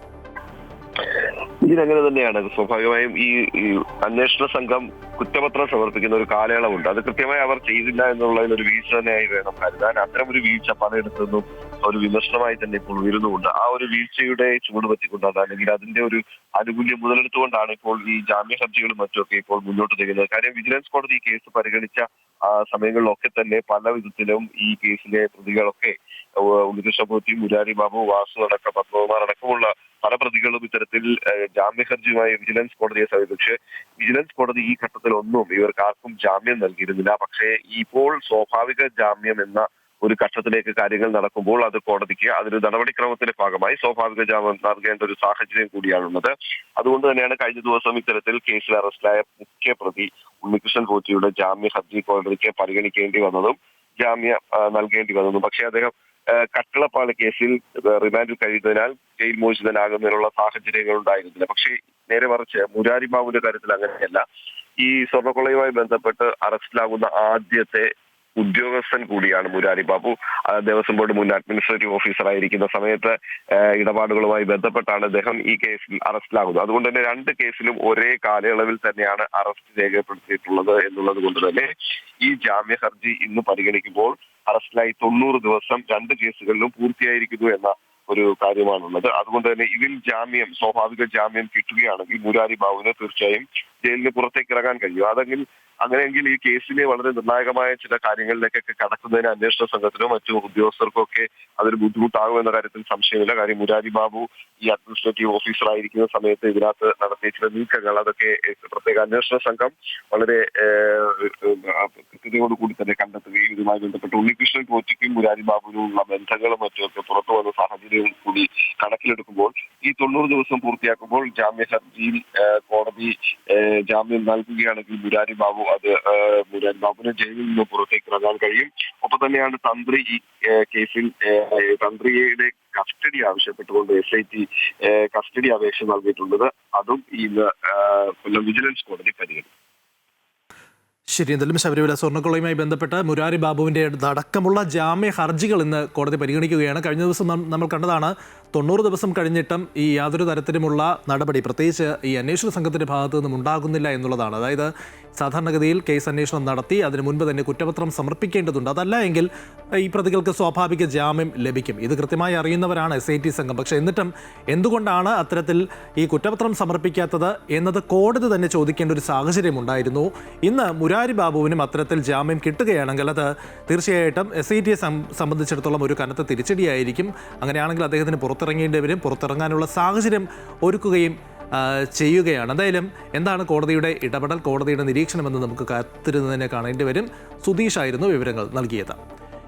ഇതിനങ്ങനെ തന്നെയാണ്. സ്വാഭാവികമായും ഈ അന്വേഷണ സംഘം കുറ്റപത്രം സമർപ്പിക്കുന്ന ഒരു കാലയളവുണ്ട്. അത് കൃത്യമായി അവർ ചെയ്തില്ല എന്നുള്ളതിൽ ഒരു വീഴ്ച തന്നെയായി വേണം കരുതാൻ. അത്തരം ഒരു വീഴ്ച പലയിടത്തുനിന്നും ഒരു വിമർശനമായി തന്നെ ഇപ്പോൾ ഉയരുന്നുമുണ്ട്. ആ ഒരു വീഴ്ചയുടെ ചുവട് പറ്റിക്കൊണ്ടാണ്, അല്ലെങ്കിൽ അതിന്റെ ഒരു ആനുകൂല്യം മുതലെടുത്തുകൊണ്ടാണ് ഇപ്പോൾ ഈ ജാമ്യ ഹർജികളും മറ്റുമൊക്കെ ഇപ്പോൾ മുന്നോട്ട് നീങ്ങുന്നത്. കാര്യം വിജിലൻസ് കോടതി ഈ കേസ് പരിഗണിച്ച സമയങ്ങളിലൊക്കെ തന്നെ പല വിധത്തിലും ഈ കേസിലെ പ്രതികളൊക്കെ ഉണ്ണികൃഷ്ണൻ പോറ്റി, മുരാരി ബാബു, വാസു അടക്കം പത്മകുമാർ അടക്കമുള്ള പല പ്രതികളും ഇത്തരത്തിൽ ജാമ്യ ഹർജിയുമായി വിജിലൻസ് കോടതിയെ സമീപിച്ചു. പക്ഷേ വിജിലൻസ് കോടതി ഈ ഘട്ടത്തിൽ ഒന്നും ഇവർക്ക് ആർക്കും ജാമ്യം നൽകിയിരുന്നില്ല. പക്ഷേ ഇപ്പോൾ സ്വാഭാവിക ജാമ്യം എന്ന ഒരു ഘട്ടത്തിലേക്ക് കാര്യങ്ങൾ നടക്കുമ്പോൾ അത് കോടതിക്ക് അതൊരു നടപടിക്രമത്തിന്റെ ഭാഗമായി സ്വാഭാവിക ജാമ്യം നൽകേണ്ട ഒരു സാഹചര്യം കൂടിയാണുള്ളത്. അതുകൊണ്ട് തന്നെയാണ് കഴിഞ്ഞ ദിവസം ഇത്തരത്തിൽ കേസിൽ അറസ്റ്റിലായ മുഖ്യ പ്രതി ഉണ്ണികൃഷ്ണൻ പോറ്റിയുടെ ജാമ്യ ഹർജി കോടതിക്ക് പരിഗണിക്കേണ്ടി വന്നതും ജാമ്യം നൽകേണ്ടി വന്നതും. പക്ഷേ അദ്ദേഹം കട്ടളപ്പാളി കേസിൽ റിമാൻഡിൽ കഴിയുന്നതിനാൽ ജയിൽ മോചിതനാകുന്നതിനുള്ള സാഹചര്യങ്ങൾ ഉണ്ടായിരുന്നില്ല. പക്ഷേ നേരെ മറിച്ച് മുരാരി ബാബുവിന്റെ കാര്യത്തിൽ അങ്ങനെയല്ല. ഈ സ്വർണ്ണക്കൊള്ളയുമായി ബന്ധപ്പെട്ട് അറസ്റ്റിലാകുന്ന ആദ്യത്തെ ഉദ്യോഗസ്ഥൻ കൂടിയാണ് മുരാരി ബാബു. ദേവസ്വം ബോർഡ് മുൻ അഡ്മിനിസ്ട്രേറ്റീവ് ഓഫീസർ ആയിരിക്കുന്ന സമയത്ത് ഇടപാടുകളുമായി ബന്ധപ്പെട്ടാണ് അദ്ദേഹം ഈ കേസിൽ അറസ്റ്റിലാകുന്നത്. അതുകൊണ്ട് തന്നെ 2 കേസിലും ഒരേ കാലയളവിൽ തന്നെയാണ് അറസ്റ്റ് രേഖപ്പെടുത്തിയിട്ടുള്ളത് എന്നുള്ളത് കൊണ്ട് തന്നെ ഈ ജാമ്യ ഹർജി ഇന്ന് പരിഗണിക്കുമ്പോൾ അറസ്റ്റിലായി 90 ദിവസം 2 കേസുകളിലും പൂർത്തിയായിരിക്കുന്നു എന്ന ഒരു കാര്യമാണുള്ളത്. അതുകൊണ്ട് തന്നെ ഇതിൽ സ്വാഭാവിക ജാമ്യം കിട്ടുകയാണെങ്കിൽ മുരാരി ബാബുവിന് തീർച്ചയായും ജയിലിന് പുറത്തേക്ക് ഇറങ്ങാൻ കഴിയും. അങ്ങനെയെങ്കിൽ ഈ കേസിലെ വളരെ നിർണായകമായ ചില കാര്യങ്ങളിലേക്കൊക്കെ കടക്കുന്നതിന് അന്വേഷണ സംഘത്തിനോ മറ്റു ഉദ്യോഗസ്ഥർക്കോ ഒക്കെ അതൊരു ബുദ്ധിമുട്ടാകുമെന്ന കാര്യത്തിൽ സംശയമില്ല. കാര്യം മുരാരി ബാബു ഈ അഡ്മിനിസ്ട്രേറ്റീവ് ഓഫീസർ ആയിരിക്കുന്ന സമയത്ത് ഇതിനകത്ത് നടത്തിയ ചില നീക്കങ്ങൾ അതൊക്കെ പ്രത്യേക അന്വേഷണ സംഘം വളരെ കൃത്യതയോടുകൂടി തന്നെ കണ്ടെത്തുകയും ഇതുമായി ബന്ധപ്പെട്ട് ഉണ്ണികൃഷ്ണൻ പോറ്റിക്കും മുരാരി ബാബുവിനുള്ള ബന്ധങ്ങളും മറ്റുമൊക്കെ പുറത്തു വന്ന സാഹചര്യവും കൂടി കണക്കിലെടുക്കുമ്പോൾ ഈ 90 ദിവസം പൂർത്തിയാക്കുമ്പോൾ ജാമ്യ ഹർജിയിൽ കോടതി ജാമ്യം നൽകുകയാണെങ്കിൽ മുരാരി ബാബുവിന് ജയിലിൽ നിന്ന് പുറത്തേക്ക് ഇറങ്ങാൻ കഴിയും. ഒപ്പം തന്നെയാണ് തന്ത്രി ഈ കേസിൽ തന്ത്രിയുടെ കസ്റ്റഡി ആവശ്യപ്പെട്ടുകൊണ്ട് SIT കസ്റ്റഡി അപേക്ഷ നൽകിയിട്ടുള്ളത്. അതും ഇന്ന് കൊല്ലം വിജിലൻസ് കോടതി പരിഗണിക്കും. ശരി, എന്തായാലും ശബരിമല സ്വർണ്ണക്കൊള്ളയുമായി ബന്ധപ്പെട്ട് മുരാരി ബാബുവിൻ്റെ അടക്കമുള്ള ജാമ്യ ഹർജികൾ ഇന്ന് കോടതി പരിഗണിക്കുകയാണ്. കഴിഞ്ഞ ദിവസം നമ്മൾ കണ്ടതാണ് 90 ദിവസം കഴിഞ്ഞിട്ടും ഈ യാതൊരു തരത്തിലുമുള്ള നടപടി, പ്രത്യേകിച്ച് ഈ അന്വേഷണ സംഘത്തിൻ്റെ ഭാഗത്തു നിന്നും ഉണ്ടാകുന്നില്ല എന്നുള്ളതാണ്. അതായത് സാധാരണഗതിയിൽ കേസ് അന്വേഷണം നടത്തി അതിനു മുൻപ് തന്നെ കുറ്റപത്രം സമർപ്പിക്കേണ്ടതുണ്ട്. അതല്ല എങ്കിൽ ഈ പ്രതികൾക്ക് സ്വാഭാവിക ജാമ്യം ലഭിക്കും. ഇത് കൃത്യമായി അറിയുന്നവരാണ് SIT സംഘം. പക്ഷേ എന്നിട്ടും എന്തുകൊണ്ടാണ് അത്തരത്തിൽ ഈ കുറ്റപത്രം സമർപ്പിക്കാത്തത് എന്നത് കോടതി തന്നെ ചോദിക്കേണ്ട ഒരു സാഹചര്യം ഉണ്ടായിരുന്നു. ഇന്ന് മുരാരി ബാബുവിനും അത്തരത്തിൽ ജാമ്യം കിട്ടുകയാണെങ്കിൽ അത് തീർച്ചയായിട്ടും SITയെ സംബന്ധിച്ചിടത്തോളം ഒരു കനത്ത തിരിച്ചടിയായിരിക്കും. അങ്ങനെയാണെങ്കിൽ അദ്ദേഹത്തിന് പുറത്തിറങ്ങേണ്ടി വരും. പുറത്തിറങ്ങാനുള്ള സാഹചര്യം ഒരുക്കുകയും ചെയ്യുകയാണ്. എന്തായാലും എന്താണ് കോടതിയുടെ ഇടപെടൽ, കോടതിയുടെ നിരീക്ഷണമെന്ന് നമുക്ക് കാത്തിരുന്ന് തന്നെ കാണേണ്ടി വരും. സുധീഷായിരുന്നു വിവരങ്ങൾ നൽകിയത്.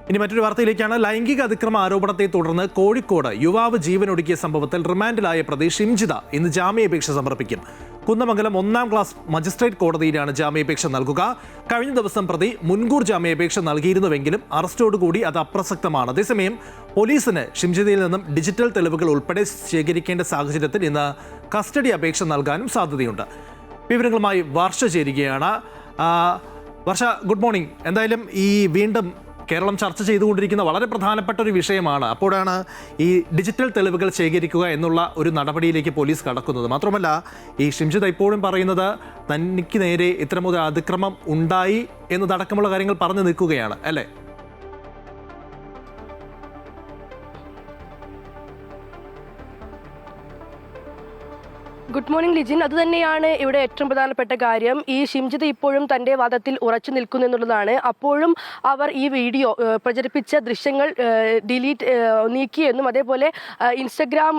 ഇനി മറ്റൊരു വാർത്തയിലേക്കാണ്. ലൈംഗിക അതിക്രമ ആരോപണത്തെ തുടർന്ന് കോഴിക്കോട് യുവാവ് ജീവനൊടുക്കിയ സംഭവത്തിൽ റിമാൻഡിലായ പ്രതി ഷിംജിത ഇന്ന് ജാമ്യാപേക്ഷ സമർപ്പിക്കും. കുന്നമംഗലം 1-ാം ക്ലാസ് മജിസ്ട്രേറ്റ് കോടതിയിലാണ് ജാമ്യാപേക്ഷ നൽകുക. കഴിഞ്ഞ ദിവസം പ്രതി മുൻകൂർ ജാമ്യാപേക്ഷ നൽകിയിരുന്നുവെങ്കിലും അറസ്റ്റോടുകൂടി അത് അപ്രസക്തമാണ്. അതേസമയം പോലീസിന് ഷിംജിതയിൽ നിന്നും ഡിജിറ്റൽ തെളിവുകൾ ഉൾപ്പെടെ ശേഖരിക്കേണ്ട സാഹചര്യത്തിൽ ഇന്ന് കസ്റ്റഡി അപേക്ഷ നൽകാനും സാധ്യതയുണ്ട്. വിവരങ്ങളുമായി വർഷ ചേരുകയാണ്. വർഷ, ഗുഡ് മോർണിംഗ്. എന്തായാലും ഈ വീണ്ടും കേരളം ചർച്ച ചെയ്തുകൊണ്ടിരിക്കുന്ന വളരെ പ്രധാനപ്പെട്ട ഒരു വിഷയമാണ്. അപ്പോഴാണ് ഈ ഡിജിറ്റൽ തെളിവുകൾ ശേഖരിക്കുക എന്നുള്ള ഒരു നടപടിയിലേക്ക് പോലീസ് കടക്കുന്നത്. മാത്രമല്ല ഈ ഷിംജിത ഇപ്പോഴും പറയുന്നത് തനിക്ക് നേരെ ഇത്തരമൊരു അതിക്രമം ഉണ്ടായി എന്നതടക്കമുള്ള കാര്യങ്ങൾ പറഞ്ഞു നിൽക്കുകയാണ്, അല്ലേ? Good morning Lijin. അതുതന്നെയാണ് ഇവിടെ ഏറ്റവും പ്രധാനപ്പെട്ട കാര്യം. ഈ ഷിംജിത ഇപ്പോഴും തൻ്റെ വാദത്തിൽ ഉറച്ചു നിൽക്കുന്നു എന്നുള്ളതാണ്. അപ്പോഴും അവർ ഈ വീഡിയോ പ്രചരിപ്പിച്ച ദൃശ്യങ്ങൾ നീക്കിയെന്നും അതേപോലെ ഇൻസ്റ്റഗ്രാം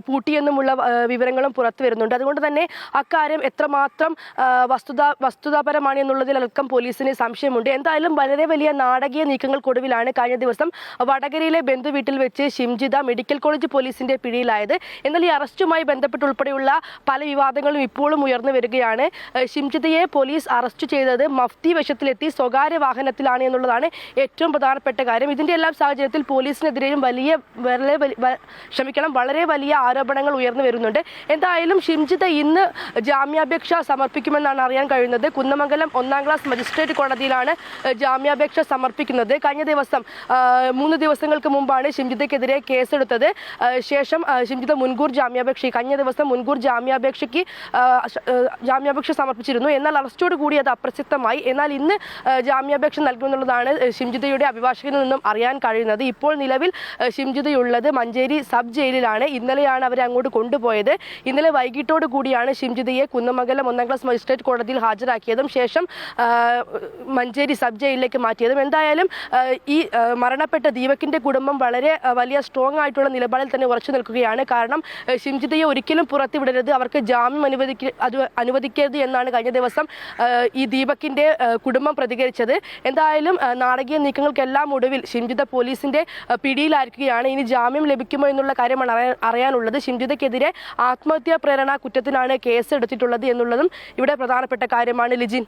പൂട്ടിയെന്നുമുള്ള വിവരങ്ങളും പുറത്തു വരുന്നുണ്ട്. അതുകൊണ്ട് തന്നെ അക്കാര്യം എത്രമാത്രം വസ്തുതാപരമാണ് എന്നുള്ളതിലടക്കം പോലീസിന് സംശയമുണ്ട്. എന്തായാലും വളരെ വലിയ നാടകീയ നീക്കങ്ങൾക്കൊടുവിലാണ് കഴിഞ്ഞ ദിവസം വടകരയിലെ ബന്ധുവീട്ടിൽ വെച്ച് ഷിംജിത മെഡിക്കൽ കോളേജ് പോലീസിന്റെ പിടിയിലായത്. എന്നാൽ ഈ അറസ്റ്റുമായി ബന്ധപ്പെട്ടുൾപ്പെടെയുള്ള പല വിവാദങ്ങളും ഇപ്പോഴും ഉയർന്നു വരികയാണ്. ഷിംജിതയെ പോലീസ് അറസ്റ്റ് ചെയ്തത് മഫ്തി വേഷത്തിലെത്തി സ്വകാര്യ വാഹനത്തിലാണ് എന്നുള്ളതാണ് ഏറ്റവും പ്രധാനപ്പെട്ട കാര്യം. ഇതിന്റെ എല്ലാം സാഹചര്യത്തിൽ പോലീസിനെതിരെയും വളരെ വലിയ ആരോപണങ്ങൾ ഉയർന്നു വരുന്നുണ്ട്. എന്തായാലും ഷിംജിത ഇന്ന് ജാമ്യാപേക്ഷ സമർപ്പിക്കുമെന്നാണ് അറിയാൻ കഴിയുന്നത്. കുന്നമംഗലം 1-ാം ക്ലാസ് മജിസ്ട്രേറ്റ് കോടതിയിലാണ് ജാമ്യാപേക്ഷ സമർപ്പിക്കുന്നത്. കഴിഞ്ഞ ദിവസം 3 ദിവസങ്ങൾക്ക് മുമ്പാണ് ഷിംജിതയ്ക്കെതിരെ കേസെടുത്തത്. ശേഷം ഷിംജിത കഴിഞ്ഞ ദിവസം മുൻകൂർ ജാമ്യാപേക്ഷ സമർപ്പിച്ചിരുന്നു. എന്നാൽ അറസ്റ്റോട് കൂടി അത് അപ്രസക്തമായി. എന്നാൽ ഇന്ന് ജാമ്യാപേക്ഷ നൽകുമെന്നുള്ളതാണ് ഷിംജിതയുടെ അഭിഭാഷകനിൽ നിന്നും അറിയാൻ കഴിയുന്നത്. ഇപ്പോൾ നിലവിൽ ഷിംജിതയുള്ളത് മഞ്ചേരി സബ് ജയിലിലാണ്. ഇന്നലെയാണ് അവരെ അങ്ങോട്ട് കൊണ്ടുപോയത്. ഇന്നലെ വൈകിട്ടോട് കൂടിയാണ് ഷിംജിതയെ കുന്നമംഗലം 1-ാം ക്ലാസ് മജിസ്ട്രേറ്റ് കോടതിയിൽ ഹാജരാക്കിയതും ശേഷം മഞ്ചേരി സബ് ജയിലിലേക്ക് മാറ്റിയതും. എന്തായാലും ഈ മരണപ്പെട്ട ദീപകിന്റെ കുടുംബം വളരെ വലിയ സ്ട്രോങ് ആയിട്ടുള്ള നിലപാടിൽ തന്നെ ഉറച്ചു നിൽക്കുകയാണ്. കാരണം ഷിംജിതയെ ഒരിക്കലും പുറത്തുവിടരുത്, അവർക്ക് ജാമ്യം അനുവദിക്കരുത് എന്നാണ് കഴിഞ്ഞ ദിവസം ഈ ദീപകിന്റെ കുടുംബം പ്രതികരിച്ചത്. എന്തായാലും നാടകീയ നീക്കങ്ങൾക്കെല്ലാം ഒടുവിൽ ഷിംജിത പോലീസിന്റെ പിടിയിലായിരിക്കുകയാണ്. ഇനി ജാമ്യം ലഭിക്കുമോ എന്നുള്ള കാര്യമാണ് അറിയാനുള്ളത്. ഷിംജിതയ്ക്കെതിരെ ആത്മഹത്യാ പ്രേരണ കുറ്റത്തിനാണ് കേസ് എടുത്തിട്ടുള്ളത് എന്നുള്ളതും ഇവിടെ പ്രധാനപ്പെട്ട കാര്യമാണ്. ലിജിൻ,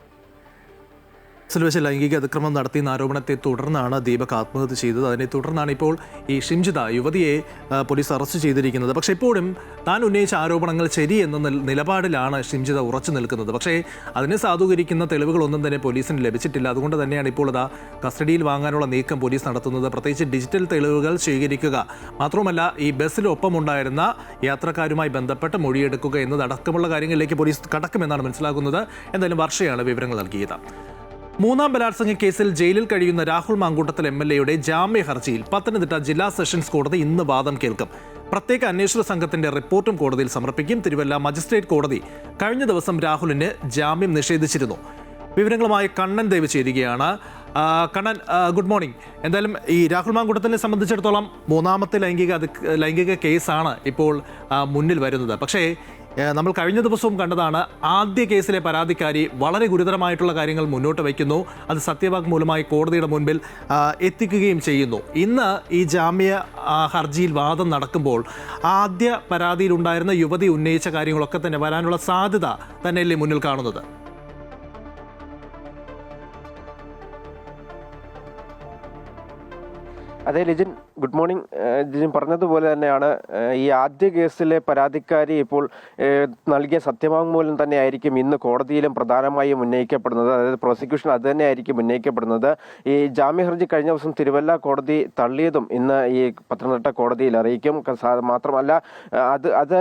വെച്ച് ലൈംഗിക അതിക്രമം നടത്തിയെന്ന ആരോപണത്തെ തുടർന്നാണ് ദീപക് ആത്മഹത്യ ചെയ്തത്. അതിനെ തുടർന്നാണ് ഇപ്പോൾ ഈ ഷിംജിത യുവതിയെ പോലീസ് അറസ്റ്റ് ചെയ്തിരിക്കുന്നത്. പക്ഷേ ഇപ്പോഴും താൻ ഉന്നയിച്ച ആരോപണങ്ങൾ ശരിയെന്ന നിലപാടിലാണ് ഷിംജിത ഉറച്ചു നിൽക്കുന്നത്. പക്ഷേ അതിനെ സാധൂകരിക്കുന്ന തെളിവുകളൊന്നും തന്നെ പോലീസിന് ലഭിച്ചിട്ടില്ല. അതുകൊണ്ട് തന്നെയാണ് ഇപ്പോൾ അത് കസ്റ്റഡിയിൽ വാങ്ങാനുള്ള നീക്കം പോലീസ് നടത്തുന്നത്. പ്രത്യേകിച്ച് ഡിജിറ്റൽ തെളിവുകൾ ശേഖരിക്കുക, മാത്രമല്ല ഈ ബസ്സിലൊപ്പമുണ്ടായിരുന്ന യാത്രക്കാരുമായി ബന്ധപ്പെട്ട് മൊഴിയെടുക്കുക എന്നതടക്കമുള്ള കാര്യങ്ങളിലേക്ക് പോലീസ് കടക്കുമെന്നാണ് മനസ്സിലാക്കുന്നത്. എന്തായാലും വർഷയാണ് വിവരങ്ങൾ നൽകിയത്. 3-ാം ബലാത്സംഗ കേസിൽ ജയിലിൽ കഴിയുന്ന രാഹുൽ മാങ്കൂട്ടത്തിൽ MLAയുടെ ജാമ്യ ഹർജിയിൽ പത്തനംതിട്ട ജില്ലാ സെഷൻസ് കോടതി ഇന്ന് വാദം കേൾക്കും. പ്രത്യേക അന്വേഷണ സംഘത്തിന്റെ റിപ്പോർട്ടും കോടതിയിൽ സമർപ്പിക്കും. തിരുവല്ല മജിസ്ട്രേറ്റ് കോടതി കഴിഞ്ഞ ദിവസം രാഹുലിന് ജാമ്യം നിഷേധിച്ചിരുന്നു. വിവരങ്ങളുമായി കണ്ണൻ ദേവ് ചേരുകയാണ്. Kannan, good morning. എന്തായാലും ഈ രാഹുൽ മാങ്കൂട്ടത്തിനെ സംബന്ധിച്ചിടത്തോളം 3-ാമത്തെ ലൈംഗിക കേസാണ് ഇപ്പോൾ മുന്നിൽ വരുന്നത്. പക്ഷേ നമ്മൾ കഴിഞ്ഞ ദിവസവും കണ്ടതാണ്, ആദ്യ കേസിലെ പരാതിക്കാരി വളരെ ഗുരുതരമായിട്ടുള്ള കാര്യങ്ങൾ മുന്നോട്ട് വയ്ക്കുന്നു. അത് സത്യവാങ്മൂലമായി കോടതിയുടെ മുൻപിൽ എത്തിക്കുകയും ചെയ്യുന്നു. ഇന്ന് ഈ ജാമ്യ ഹർജിയിൽ വാദം നടക്കുമ്പോൾ ആദ്യ പരാതിയിലുണ്ടായിരുന്ന യുവതി ഉന്നയിച്ച കാര്യങ്ങളൊക്കെ തന്നെ വരാനുള്ള സാധ്യത തന്നെയല്ലേ മുന്നിൽ കാണുന്നത്? അതെ ലിജിൻ, ഗുഡ് മോർണിംഗ്. ജിൻ പറഞ്ഞതുപോലെ തന്നെയാണ് ഈ ആദ്യ കേസിലെ പരാതിക്കാരി ഇപ്പോൾ നൽകിയ സത്യവാങ്മൂലം തന്നെയായിരിക്കും ഇന്ന് കോടതിയിലും പ്രധാനമായും ഉന്നയിക്കപ്പെടുന്നത്. അതായത് പ്രോസിക്യൂഷൻ അത് തന്നെയായിരിക്കും ഉന്നയിക്കപ്പെടുന്നത്. ഈ ജാമ്യ ഹർജി കഴിഞ്ഞ ദിവസം തിരുവല്ല കോടതി തള്ളിയതും ഇന്ന് ഈ പത്തനംതിട്ട കോടതിയിൽ അറിയിക്കും. മാത്രമല്ല അത്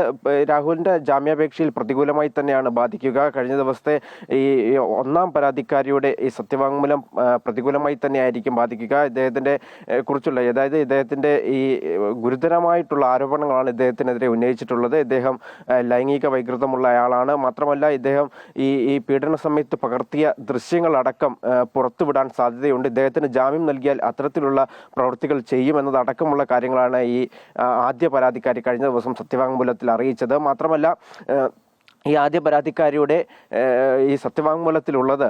രാഹുലിന്റെ ജാമ്യാപേക്ഷയിൽ പ്രതികൂലമായി തന്നെയാണ് ബാധിക്കുക. കഴിഞ്ഞ ദിവസത്തെ ഈ ഒന്നാം പരാതിക്കാരിയുടെ ഈ സത്യവാങ്മൂലം പ്രതികൂലമായി തന്നെയായിരിക്കും ബാധിക്കുക. ഇദ്ദേഹത്തിന്റെ കുറിച്ചുള്ള, അതായത് ഇദ്ദേഹത്തിന്റെ ഈ ഗുരുതരമായിട്ടുള്ള ആരോപണങ്ങളാണ് ഇദ്ദേഹത്തിനെതിരെ ഉന്നയിച്ചിട്ടുള്ളത്. ഇദ്ദേഹം ലൈംഗിക വൈകൃതമുള്ള ആളാണ്. മാത്രമല്ല ഇദ്ദേഹം ഈ പീഡന സമയത്ത് പകർത്തിയ ദൃശ്യങ്ങളടക്കം പുറത്തുവിടാൻ സാധ്യതയുണ്ട്. ഇദ്ദേഹത്തിന് ജാമ്യം നൽകിയാൽ അത്തരത്തിലുള്ള പ്രവൃത്തികൾ ചെയ്യുമെന്നതടക്കമുള്ള കാര്യങ്ങളാണ് ഈ ആദ്യ പരാതിക്കാരി കഴിഞ്ഞ ദിവസം സത്യവാങ്മൂലത്തിൽ അറിയിച്ചത്. മാത്രമല്ല ഈ ആദ്യ പരാതിക്കാരിയുടെ ഈ സത്യവാങ്മൂലത്തിലുള്ളത്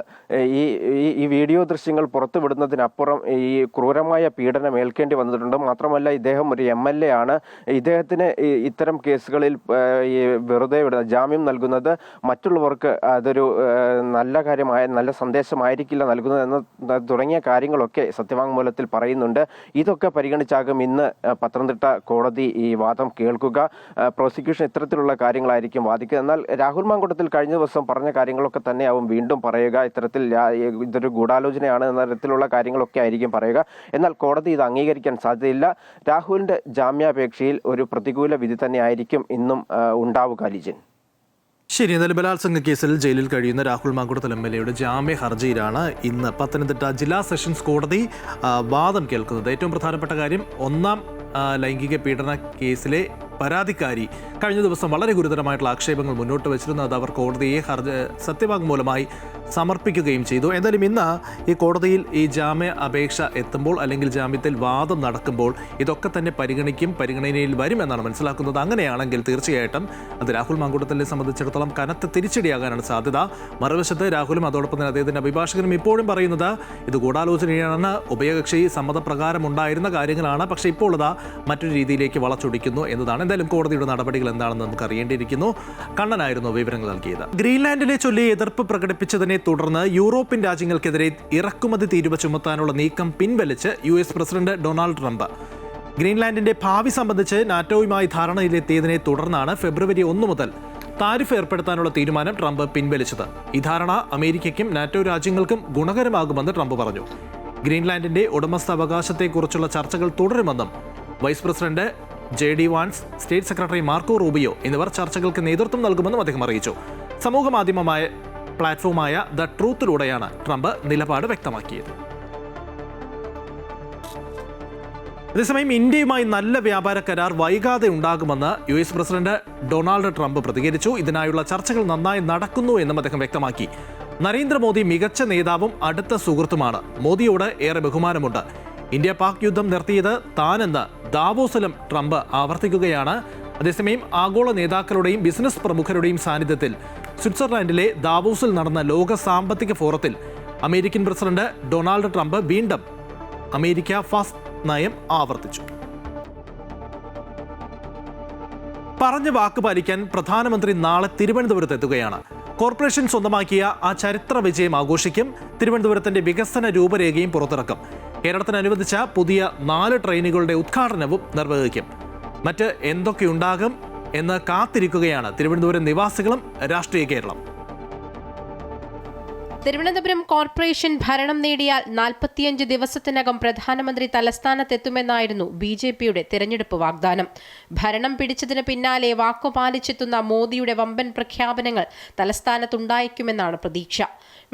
ഈ വീഡിയോ ദൃശ്യങ്ങൾ പുറത്തുവിടുന്നതിനപ്പുറം ഈ ക്രൂരമായ പീഡനം ഏൽക്കേണ്ടി വന്നിട്ടുണ്ട്. മാത്രമല്ല ഇദ്ദേഹം ഒരു MLA ആണ്. ഇദ്ദേഹത്തിന് ഇത്തരം കേസുകളിൽ ഈ വെറുതെ ജാമ്യം നൽകുന്നത് മറ്റുള്ളവർക്ക് അതൊരു നല്ല സന്ദേശമായിരിക്കില്ല നൽകുന്നതെന്ന് തുടങ്ങിയ കാര്യങ്ങളൊക്കെ സത്യവാങ്മൂലത്തിൽ പറയുന്നുണ്ട്. ഇതൊക്കെ പരിഗണിച്ചാകും ഇന്ന് പത്തനംതിട്ട കോടതി ഈ വാദം കേൾക്കുക. പ്രോസിക്യൂഷൻ ഇത്തരത്തിലുള്ള കാര്യങ്ങളായിരിക്കും വാദിക്കുക. എന്നാൽ രാഹുൽ മാങ്കൂട്ടത്തിൽ കഴിഞ്ഞ ദിവസം പറഞ്ഞ കാര്യങ്ങളൊക്കെ തന്നെയാവും വീണ്ടും പറയുക. ഇത്തരത്തിൽ ഇതൊരു ഗൂഢാലോചനയാണ് എന്ന തരത്തിലുള്ള കാര്യങ്ങളൊക്കെ ആയിരിക്കും പറയുക. എന്നാൽ കോടതി ഇത് അംഗീകരിക്കാൻ സാധ്യതയില്ല. രാഹുലിന്റെ ജാമ്യാപേക്ഷയിൽ ഒരു പ്രതികൂല വിധി തന്നെയായിരിക്കും ഇന്നും ഉണ്ടാവുക. ലിജിൻ, ശരി. എന്നാലും ബലാത്സംഗ കേസിൽ ജയിലിൽ കഴിയുന്ന രാഹുൽ മാങ്കൂട്ടത്തിൽ MLAയുടെ ജാമ്യ ഹർജിയിലാണ് ഇന്ന് പത്തനംതിട്ട ജില്ലാ സെഷൻസ് കോടതി വാദം കേൾക്കുന്നത്. ഏറ്റവും പ്രധാനപ്പെട്ട കാര്യം, ഒന്നാം ലൈംഗിക പീഡന കേസിലെ പരാതിക്കാരി കഴിഞ്ഞ ദിവസം വളരെ ഗുരുതരമായിട്ടുള്ള ആക്ഷേപങ്ങൾ മുന്നോട്ട് വെച്ചിരുന്നു. അത് അവർ കോടതിയെ സത്യവാങ്മൂലമായി സമർപ്പിക്കുകയും ചെയ്തു. എന്തായാലും ഇന്ന് ഈ കോടതിയിൽ ഈ ജാമ്യ അപേക്ഷ എത്തുമ്പോൾ, അല്ലെങ്കിൽ ജാമ്യത്തിൽ വാദം നടക്കുമ്പോൾ ഇതൊക്കെ തന്നെ പരിഗണനയിൽ വരുമെന്നാണ് മനസ്സിലാക്കുന്നത്. അങ്ങനെയാണെങ്കിൽ തീർച്ചയായിട്ടും അത് രാഹുൽ മാങ്കൂട്ടത്തിനെ സംബന്ധിച്ചിടത്തോളം കനത്ത തിരിച്ചടിയാകാനാണ് സാധ്യത. മറുവശത്ത് രാഹുലും അതോടൊപ്പം തന്നെ അദ്ദേഹത്തിന്റെ അഭിഭാഷകനും ഇപ്പോഴും പറയുന്നത് ഇത് ഗൂഢാലോചനയാണ്, ഉഭയകക്ഷി സമ്മതപ്രകാരം ഉണ്ടായിരുന്ന കാര്യങ്ങളാണ്, പക്ഷേ ഇപ്പോൾ ഇതാ മറ്റൊരു രീതിയിലേക്ക് വളച്ചൊടിക്കുന്നു എന്നതാണ്. എന്തായാലും കോടതിയുടെ നടപടികൾ എന്താണെന്ന് നമുക്ക് അറിയേണ്ടിയിരിക്കുന്നു. കണ്ണനായിരുന്നു വിവരങ്ങൾ നൽകിയത്. ഗ്രീൻലാൻഡിനെ ചൊല്ലി എതിർപ്പ് പ്രകടിപ്പിച്ചതിനെ തുടർന്ന് യൂറോപ്യൻ രാജ്യങ്ങൾക്കെതിരെ ഇറക്കുമതി തീരുവ ചുമത്താനുള്ള നീക്കം പിൻവലിച്ച് US പ്രസിഡന്റ് ഡൊണാൾഡ് ട്രംപ്. ഗ്രീൻലാൻഡിന്റെ ഭാവി സംബന്ധിച്ച് നാറ്റോയുമായി ധാരണയിലെത്തിയതിനെ തുടർന്നാണ് ഫെബ്രുവരി 1 മുതൽ താരിഫ് ഏർപ്പെടുത്താനുള്ള തീരുമാനം ട്രംപ് പിൻവലിച്ചത്. ഈ ധാരണ അമേരിക്കയ്ക്കും നാറ്റോ രാജ്യങ്ങൾക്കും ഗുണകരമാകുമെന്ന് ട്രംപ് പറഞ്ഞു. ഗ്രീൻലാൻഡിന്റെ ഉടമസ്ഥാവകാശത്തെക്കുറിച്ചുള്ള ചർച്ചകൾ തുടരുമെന്നും vice president JD Vance, state secretary Marco Rubio എന്നിവർ ചർച്ചകൾക്ക് നേതൃത്വം നൽകുമെന്നും അദ്ദേഹം അറിയിച്ചു. സമൂഹ മാധ്യമമായ പ്ലാറ്റ്ഫോമായ ദ ട്രൂത്തിലൂടെയാണ് ട്രംപ് നിലപാട് വ്യക്തമാക്കിയത്. അതേസമയം ഇന്ത്യയുമായി നല്ല വ്യാപാര കരാർ വൈകാതെ ഉണ്ടാകുമെന്ന് US പ്രസിഡന്റ് ഡൊണാൾഡ് ട്രംപ് പ്രതികരിച്ചു. ഇതിനായുള്ള ചർച്ചകൾ നന്നായി നടക്കുന്നു എന്നും അദ്ദേഹം വ്യക്തമാക്കി. നരേന്ദ്രമോദി മികച്ച നേതാവും അടുത്ത സുഹൃത്തുമാണ്. മോദിയോട് ഏറെ ബഹുമാനമുണ്ട്. ഇന്ത്യ പാക് യുദ്ധം നിർത്തിയത് താനെന്ന് ദാവോസിലും ട്രംപ് ആവർത്തിക്കുകയാണ്. അതേസമയം ആഗോള നേതാക്കളുടെയും ബിസിനസ് പ്രമുഖരുടെയും സാന്നിധ്യത്തിൽ സ്വിറ്റ്സർലാൻഡിലെ ദാവോസിൽ നടന്ന ലോക സാമ്പത്തിക ഫോറത്തിൽ അമേരിക്കൻ പ്രസിഡന്റ് ഡൊണാൾഡ് ട്രംപ് വീണ്ടും അമേരിക്ക ഫസ്റ്റ് നയം ആവർത്തിച്ചു. പറഞ്ഞ വാക്ക് പാലിക്കാൻ പ്രധാനമന്ത്രി നാളെ തിരുവനന്തപുരത്ത് എത്തുകയാണ്. കോർപ്പറേഷൻ സ്വന്തമാക്കിയ ആ ചരിത്ര വിജയം ആഘോഷിക്കും. തിരുവനന്തപുരത്തിന്റെ വികസന രൂപരേഖയും പുറത്തിറക്കും. കേരളത്തിന് അനുവദിച്ച പുതിയ 4 ട്രെയിനുകളുടെ ഉദ്ഘാടനവും നിർവഹിക്കും. മറ്റ് എന്തൊക്കെയുണ്ടാകും എന്ന് കാത്തിരിക്കുകയാണ് തിരുവനന്തപുരം നിവാസികളും രാഷ്ട്രീയ കേരളം. തിരുവനന്തപുരം കോർപ്പറേഷൻ ഭരണം നേടിയാൽ 45 ദിവസത്തിനകം പ്രധാനമന്ത്രി തലസ്ഥാനത്തെത്തുമെന്നായിരുന്നു BJPയുടെ തെരഞ്ഞെടുപ്പ് വാഗ്ദാനം. ഭരണം പിടിച്ചതിന് പിന്നാലെ വാക്കുപാലിച്ചെത്തുന്ന മോദിയുടെ വമ്പൻ പ്രഖ്യാപനങ്ങൾ തലസ്ഥാനത്തുണ്ടായേക്കുമെന്നാണ് പ്രതീക്ഷ.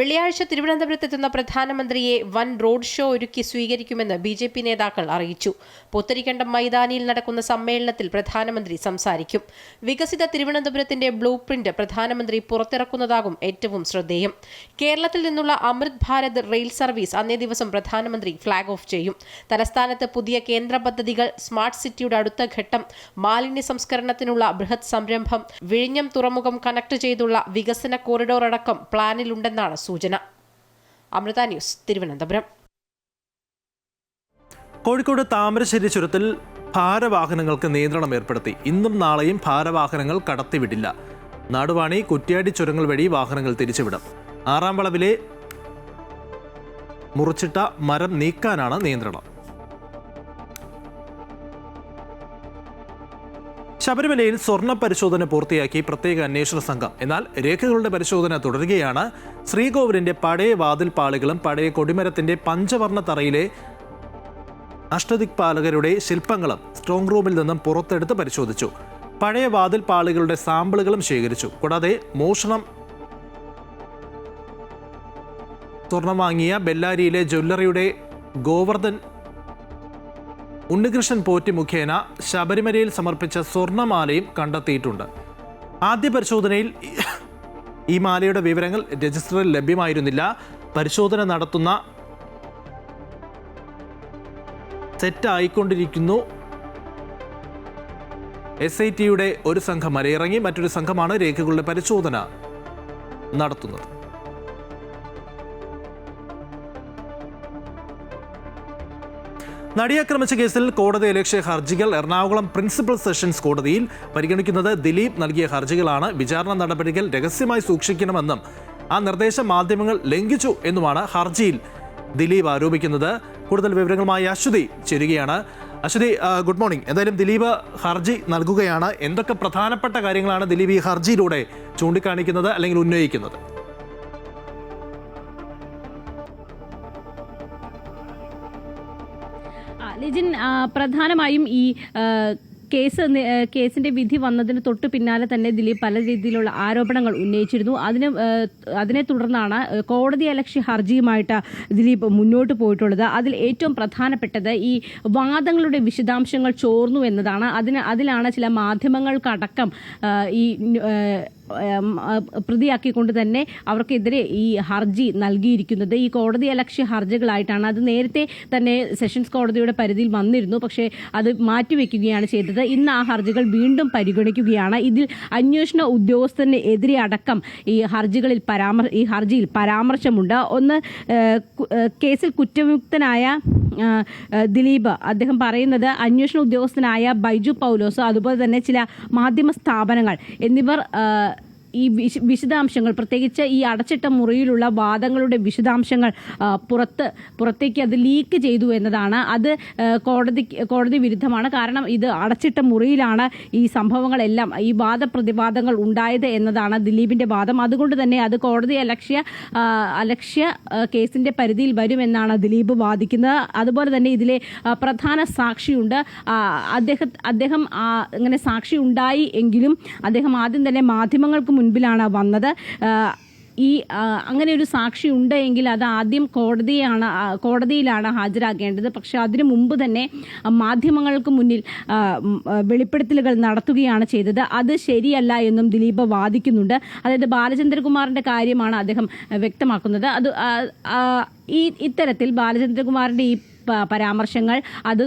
വെള്ളിയാഴ്ച തിരുവനന്തപുരത്തെത്തുന്ന പ്രധാനമന്ത്രിയെ വൻ റോഡ് ഷോ ഒരുക്കി സ്വീകരിക്കുമെന്ന് BJP നേതാക്കൾ അറിയിച്ചു. പുത്തരിക്കണ്ടം മൈതാനിയിൽ നടക്കുന്ന സമ്മേളനത്തിൽ പ്രധാനമന്ത്രി സംസാരിക്കും. വികസിത തിരുവനന്തപുരത്തിന്റെ ബ്ലൂ പ്രിന്റ് പ്രധാനമന്ത്രി പുറത്തിറക്കുന്നതാകും ഏറ്റവും ശ്രദ്ധേയം. കേരളത്തിൽ നിന്നുള്ള അമൃത് ഭാരത് റെയിൽ സർവീസ് അന്നേ ദിവസം പ്രധാനമന്ത്രി ഫ്ളാഗ് ഓഫ് ചെയ്യും. തലസ്ഥാനത്ത് പുതിയ കേന്ദ്ര പദ്ധതികൾ, സ്മാർട്ട് സിറ്റിയുടെ അടുത്ത ഘട്ടം, മാലിന്യ സംസ്കരണത്തിനുള്ള ബൃഹത് സംരംഭം, വിഴിഞ്ഞം തുറമുഖം കണക്ട് ചെയ്തുള്ള വികസന കോറിഡോർ അടക്കം പ്ലാനിലുണ്ടെന്നാണ് സൂചന. അമൃത ന്യൂസ്, തിരുവനന്തപുരം. കോഴിക്കോട് താമരശ്ശേരി ചുരത്തിൽ ഭാരവാഹനങ്ങൾക്ക് നിയന്ത്രണം ഏർപ്പെടുത്തി. ഇന്നും നാളെയും ഭാരവാഹനങ്ങൾ കടത്തിവിടില്ല. നാടുവാണി, കുറ്റ്യാടി ചുരങ്ങൾ വഴി വാഹനങ്ങൾ തിരിച്ചുവിടും. 6-ാം വളവിലെ മുറിച്ചിട്ട മരം നീക്കാനാണ് നിയന്ത്രണം. ശബരിമലയിൽ സ്വർണ്ണ പരിശോധന പൂർത്തിയാക്കി പ്രത്യേക അന്വേഷണ സംഘം. എന്നാൽ രേഖകളുടെ പരിശോധന തുടരുകയാണ്. ശ്രീകോവിലിന്റെ പഴയ വാതിൽപ്പാളികളും പഴയ കൊടിമരത്തിന്റെ പഞ്ചവർണ്ണ തറയിലെ അഷ്ടദിക്പാലകരുടെ ശില്പങ്ങളും സ്ട്രോങ് റൂമിൽ നിന്നും പുറത്തെടുത്ത് പരിശോധിച്ചു. പഴയ വാതിൽപ്പാളികളുടെ സാമ്പിളുകളും ശേഖരിച്ചു. കൂടാതെ മോഷണം സ്വർണം വാങ്ങിയ ബെല്ലാരിയിലെ ജ്വല്ലറിയുടെ ഗോവർദ്ധൻ ഉണ്ണികൃഷ്ണൻ പോറ്റി മുഖേന ശബരിമലയിൽ സമർപ്പിച്ച സ്വർണ്ണമാലയും കണ്ടെത്തിയിട്ടുണ്ട്. ആദ്യ പരിശോധനയിൽ ഈ മാലയുടെ വിവരങ്ങൾ രജിസ്റ്ററിൽ ലഭ്യമായിരുന്നില്ല. പരിശോധന നടത്തുന്ന സെറ്റായിക്കൊണ്ടിരിക്കുന്നു. SITയുടെ ഒരു സംഘം മലയിറങ്ങി, മറ്റൊരു സംഘമാണ് രേഖകളുടെ പരിശോധന നടത്തുന്നത്. നടിയാക്രമിച്ച കേസിൽ കോടതി അലക്ഷ്യ ഹർജികൾ എറണാകുളം പ്രിൻസിപ്പൽ സെഷൻസ് കോടതിയിൽ പരിഗണിക്കുന്നത്. ദിലീപ് നൽകിയ ഹർജികളാണ്. വിചാരണ നടപടികൾ രഹസ്യമായി സൂക്ഷിക്കണമെന്നും ആ നിർദ്ദേശം മാധ്യമങ്ങൾ ലംഘിച്ചു എന്നുമാണ് ഹർജിയിൽ ദിലീപ് ആരോപിക്കുന്നത്. കൂടുതൽ വിവരങ്ങളുമായി അശ്വതി ചേരുകയാണ്. Aswathy, good morning. എന്തായാലും ദിലീപ് ഹർജി നൽകുകയാണ്. എന്തൊക്കെ പ്രധാനപ്പെട്ട കാര്യങ്ങളാണ് ദിലീപ് ഈ ഹർജിയിലൂടെ ചൂണ്ടിക്കാണിക്കുന്നത് അല്ലെങ്കിൽ ഉന്നയിക്കുന്നത്? ലിജിൻ, പ്രധാനമായും ഈ കേസിന്റെ വിധി വന്നതിന് തൊട്ട് പിന്നാലെ തന്നെ ദിലീപ് പല രീതിയിലുള്ള ആരോപണങ്ങൾ ഉന്നയിച്ചിരുന്നു. അതിനെ തുടർന്നാണ് കോടതി അലക്ഷ്യ ഹർജിയുമായിട്ട് ദിലീപ് മുന്നോട്ട് പോയിട്ടുള്ളത്. അതിൽ ഏറ്റവും പ്രധാനപ്പെട്ടത് ഈ വാദങ്ങളുടെ വിശദാംശങ്ങൾ ചോർന്നു എന്നതാണ്. അതിലാണ് ചില മാധ്യമങ്ങൾക്കടക്കം ഈ പ്രതിയാക്കിക്കൊണ്ട് തന്നെ അവർക്കെതിരെ ഈ ഹർജി നൽകിയിരിക്കുന്നത്. ഈ കോടതി അലക്ഷ്യ ഹർജികളായിട്ടാണ്. അത് നേരത്തെ തന്നെ സെഷൻസ് കോടതിയുടെ പരിധിയിൽ വന്നിരുന്നു. പക്ഷേ അത് മാറ്റിവെക്കുകയാണ് ചെയ്തത്. ഇന്ന് ആ ഹർജികൾ വീണ്ടും പരിഗണിക്കുകയാണ്. ഇതിൽ അന്വേഷണ ഉദ്യോഗസ്ഥന് എതിരെ അടക്കം ഈ ഹർജിയിൽ പരാമർശമുണ്ട്. ഒന്ന്, കേസിൽ കുറ്റവിമുക്തനായ ദിലീപ് അദ്ദേഹം പറയുന്നത് അന്വേഷണ ഉദ്യോഗസ്ഥനായ ബൈജു പൗലോസ്, അതുപോലെ തന്നെ ചില മാധ്യമ സ്ഥാപനങ്ങൾ എന്നിവർ ഈ വിശദാംശങ്ങൾ, പ്രത്യേകിച്ച് ഈ അടച്ചിട്ട മുറിയിലുള്ള വാദങ്ങളുടെ വിശദാംശങ്ങൾ പുറത്തേക്ക് അത് ലീക്ക് ചെയ്തു എന്നതാണ്. അത് കോടതി വിരുദ്ധമാണ്. കാരണം ഇത് അടച്ചിട്ട മുറിയിലാണ് ഈ സംഭവങ്ങളെല്ലാം, ഈ വാദപ്രതിവാദങ്ങൾ ഉണ്ടായത് എന്നതാണ് ദിലീപിന്റെ വാദം. അതുകൊണ്ട് തന്നെ അത് കോടതി അലക്ഷ്യ കേസിന്റെ പരിധിയിൽ വരുമെന്നാണ് ദിലീപ് വാദിക്കുന്നത്. അതുപോലെ തന്നെ ഇതിലെ പ്രധാന സാക്ഷിയുണ്ട്. അദ്ദേഹം ഇങ്ങനെ സാക്ഷി ഉണ്ടായി എങ്കിലും അദ്ദേഹം ആദ്യം തന്നെ മാധ്യമങ്ങൾക്ക് മുൻപിലാണ് വന്നത്. അങ്ങനെ ഒരു സാക്ഷി ഉണ്ട് എങ്കിൽ അത് ആദ്യം കോടതിയിലാണ് ഹാജരാക്കേണ്ടത്. പക്ഷെ അതിനു മുമ്പ് തന്നെ മാധ്യമങ്ങൾക്ക് മുന്നിൽ വെളിപ്പെടുത്തലുകൾ നടത്തുകയാണ് ചെയ്തത്. അത് ശരിയല്ല എന്നും ദിലീപ് വാദിക്കുന്നുണ്ട്. അതായത് ബാലചന്ദ്രകുമാറിന്റെ കാര്യമാണ് അദ്ദേഹം വ്യക്തമാക്കുന്നത്. അത് ഇത്തരത്തിൽ ബാലചന്ദ്രകുമാറിന്റെ ഈ പരാമർശങ്ങൾ അത്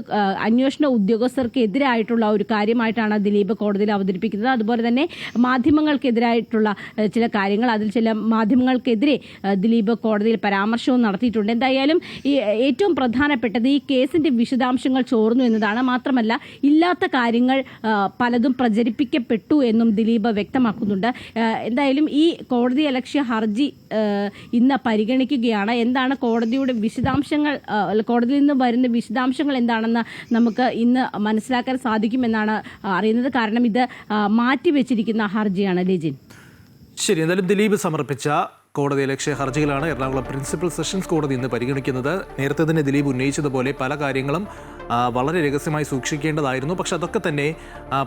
അന്വേഷണ ഉദ്യോഗസ്ഥർക്ക് എതിരായിട്ടുള്ള ഒരു കാര്യമായിട്ടാണ് ദിലീപ് കോടതിയിൽ അവതരിപ്പിക്കുന്നത്. അതുപോലെ തന്നെ മാധ്യമങ്ങൾക്കെതിരായിട്ടുള്ള ചില കാര്യങ്ങൾ, അതിൽ ചില മാധ്യമങ്ങൾക്കെതിരെ ദിലീപ് കോടതിയിൽ പരാമർശവും നടത്തിയിട്ടുണ്ട്. എന്തായാലും ഈ ഏറ്റവും പ്രധാനപ്പെട്ടത് ഈ കേസിന്റെ വിശദാംശങ്ങൾ ചോർന്നു എന്നതാണ്. മാത്രമല്ല ഇല്ലാത്ത കാര്യങ്ങൾ പലതും പ്രചരിപ്പിക്കപ്പെട്ടു എന്നും ദിലീപ് വ്യക്തമാക്കുന്നുണ്ട്. എന്തായാലും ഈ കോടതി അലക്ഷ്യ ഹർജി ഇന്ന് പരിഗണിക്കുകയാണ്. എന്താണ് കോടതിയുടെ വിശദാംശങ്ങൾ, കോടതിയിൽ വരുന്ന വിശദാംശങ്ങൾ എന്താണെന്ന് നമുക്ക് ഇന്ന് മനസ്സിലാക്കാൻ സാധിക്കുമെന്നാണ് അറിയുന്നത്. കാരണം ഇത് മാറ്റിവെച്ചിരിക്കുന്ന ഹർജിയാണ്. ലിജിൻ, ശരി. എന്തായാലും ദിലീപ് സമർപ്പിച്ച കോടതി അലക്ഷ്യ ഹർജികളാണ് എറണാകുളം പ്രിൻസിപ്പൽ സെഷൻസ് കോടതി ഇന്ന് പരിഗണിക്കുന്നത്. നേരത്തെ തന്നെ ദിലീപ് ഉന്നയിച്ചതുപോലെ പല കാര്യങ്ങളും വളരെ രഹസ്യമായി സൂക്ഷിക്കേണ്ടതായിരുന്നു. പക്ഷെ അതൊക്കെ തന്നെ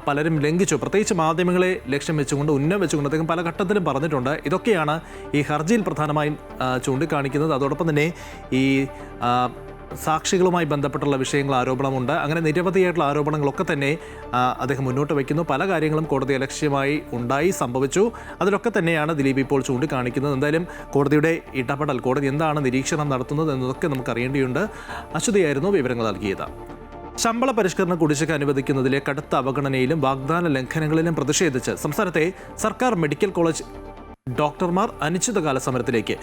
പലരും ലംഘിച്ചു. പ്രത്യേകിച്ച് മാധ്യമങ്ങളെ ലക്ഷ്യം വെച്ചുകൊണ്ട്, ഉന്നം വെച്ചുകൊണ്ട് അദ്ദേഹം പല ഘട്ടത്തിലും പറഞ്ഞിട്ടുണ്ട്. ഇതൊക്കെയാണ് ഈ ഹർജിയിൽ പ്രധാനമായും ചൂണ്ടിക്കാണിക്കുന്നത്. അതോടൊപ്പം തന്നെ ഈ സാക്ഷികളുമായി ബന്ധപ്പെട്ടുള്ള വിഷയങ്ങൾ ആരോപണമുണ്ട്. അങ്ങനെ നിരവധിയായിട്ടുള്ള ആരോപണങ്ങളൊക്കെ തന്നെ അദ്ദേഹം മുന്നോട്ട് വയ്ക്കുന്നു. പല കാര്യങ്ങളും കോടതി അലക്ഷ്യമായി സംഭവിച്ചു. അതിലൊക്കെ തന്നെയാണ് ദിലീപ് ഇപ്പോൾ ചൂണ്ടിക്കാണിക്കുന്നത്. എന്തായാലും കോടതിയുടെ ഇടപെടൽ, കോടതി എന്താണ് നിരീക്ഷണം നടത്തുന്നത് എന്നതൊക്കെ നമുക്ക് അറിയേണ്ടിയുണ്ട്. അശ്വതിയായിരുന്നു വിവരങ്ങൾ നൽകിയത്. ശമ്പള പരിഷ്കരണ കുടിശ്ശിക അനുവദിക്കുന്നതിലെ കടുത്ത അവഗണനയിലും വാഗ്ദാന ലംഘനങ്ങളിലും പ്രതിഷേധിച്ച് സംസ്ഥാനത്തെ സർക്കാർ മെഡിക്കൽ കോളേജ് ഡോക്ടർമാർ അനിശ്ചിതകാല സമരത്തിലേക്ക്.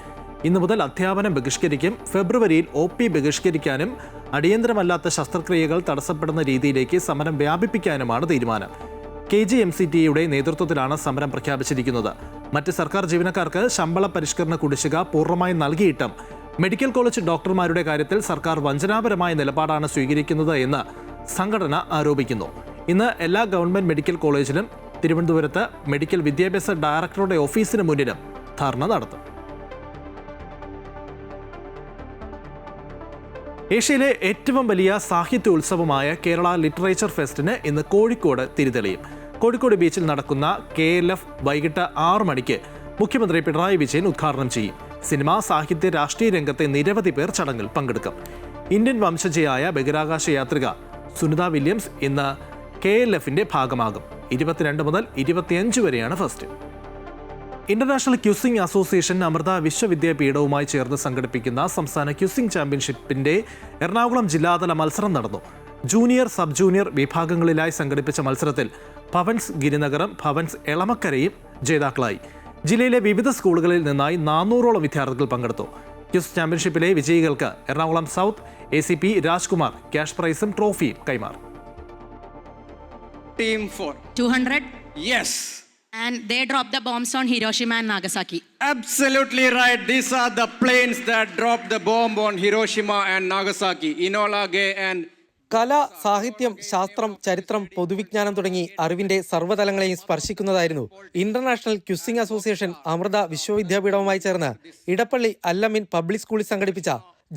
ഇന്നു മുതൽ അധ്യാപനം ബഹിഷ്കരിക്കും. ഫെബ്രുവരിയിൽ OP ബഹിഷ്കരിക്കാനും അടിയന്തരമല്ലാത്ത ശസ്ത്രക്രിയകൾ തടസ്സപ്പെടുന്ന രീതിയിലേക്ക് സമരം വ്യാപിപ്പിക്കാനുമാണ് തീരുമാനം. KGMCTയുടെ നേതൃത്വത്തിലാണ് സമരം പ്രഖ്യാപിച്ചിരിക്കുന്നത്. മറ്റ് സർക്കാർ ജീവനക്കാർക്ക് ശമ്പള പരിഷ്കരണ കുടിശ്ശിക പൂർണ്ണമായി നൽകിയിട്ടും മെഡിക്കൽ കോളേജ് ഡോക്ടർമാരുടെ കാര്യത്തിൽ സർക്കാർ വഞ്ചനാപരമായ നിലപാടാണ് സ്വീകരിക്കുന്നത് എന്ന് സംഘടന ആരോപിക്കുന്നു. ഇന്ന് എല്ലാ ഗവൺമെന്റ് മെഡിക്കൽ കോളേജിലും തിരുവനന്തപുരത്ത് മെഡിക്കൽ വിദ്യാഭ്യാസ ഡയറക്ടറുടെ ഓഫീസിന് മുന്നിലും ധർണ നടത്തും. ഏഷ്യയിലെ ഏറ്റവും വലിയ സാഹിത്യോത്സവമായ കേരള ലിറ്ററേച്ചർ ഫെസ്റ്റിന് ഇന്ന് കോഴിക്കോട് തിരിതെളിയും. കോഴിക്കോട് ബീച്ചിൽ നടക്കുന്ന KLF വൈകിട്ട് 6 മണിക്ക് മുഖ്യമന്ത്രി പിണറായി വിജയൻ ഉദ്ഘാടനം ചെയ്യും. സിനിമ, സാഹിത്യ, രാഷ്ട്രീയ രംഗത്തെ നിരവധി പേർ ചടങ്ങിൽ പങ്കെടുക്കും. ഇന്ത്യൻ വംശജയായ ബഹിരാകാശ യാത്രിക സുനിത വില്യംസ് ഇന്ന് KLFന്റെ ഭാഗമാകും. 22 മുതൽ 25 വരെയാണ് fest. International queueing association Amrita വിശ്വവിദ്യാപീഠവുമായി ചേർന്ന് സംഘടിപ്പിക്കുന്ന സംസ്ഥാന ക്യൂസിംഗ് ചാമ്പ്യൻഷിപ്പിന്റെ എറണാകുളം ജില്ലാതല മത്സരം നടന്നു. ജൂനിയർ, സബ് ജൂനിയർ വിഭാഗങ്ങളിലായി സംഘടിപ്പിച്ച മത്സരത്തിൽ ഭവൻസ് ഗിരിനഗറും ഭവൻസ് എളമക്കരയും ജേതാക്കളായി. ജില്ലയിലെ വിവിധ സ്കൂളുകളിൽ നിന്നായി 400ഓളം വിദ്യാർത്ഥികൾ പങ്കെടുത്തു. ക്യൂസ് ചാമ്പ്യൻഷിപ്പിലെ വിജയികൾക്ക് Ernakulam south ACP Rajkumar cash പ്രൈസും ട്രോഫിയും കൈമാറി. Team 4. 200? Yes. And they dropped the bombs on Hiroshima and Nagasaki. Absolutely right. These are the planes that dropped the bomb on Hiroshima and Nagasaki. Enola Gay and കല, സാഹിത്യം, ശാസ്ത്രം, ചരിത്രം, പൊതുവിജ്ഞാനം തുടങ്ങി അറിവിന്റെ സർവ്വതലങ്ങളെയും സ്പർശിക്കുന്നതായിരുന്നു ഇന്റർനാഷണൽ ക്യൂസിംഗ് അസോസിയേഷൻ അമൃത വിശ്വവിദ്യാപീഠവുമായി ചേർന്ന് ഇടപ്പള്ളി അല്ലമിൻ പബ്ലിക് സ്കൂളിൽ സംഘടിപ്പിച്ച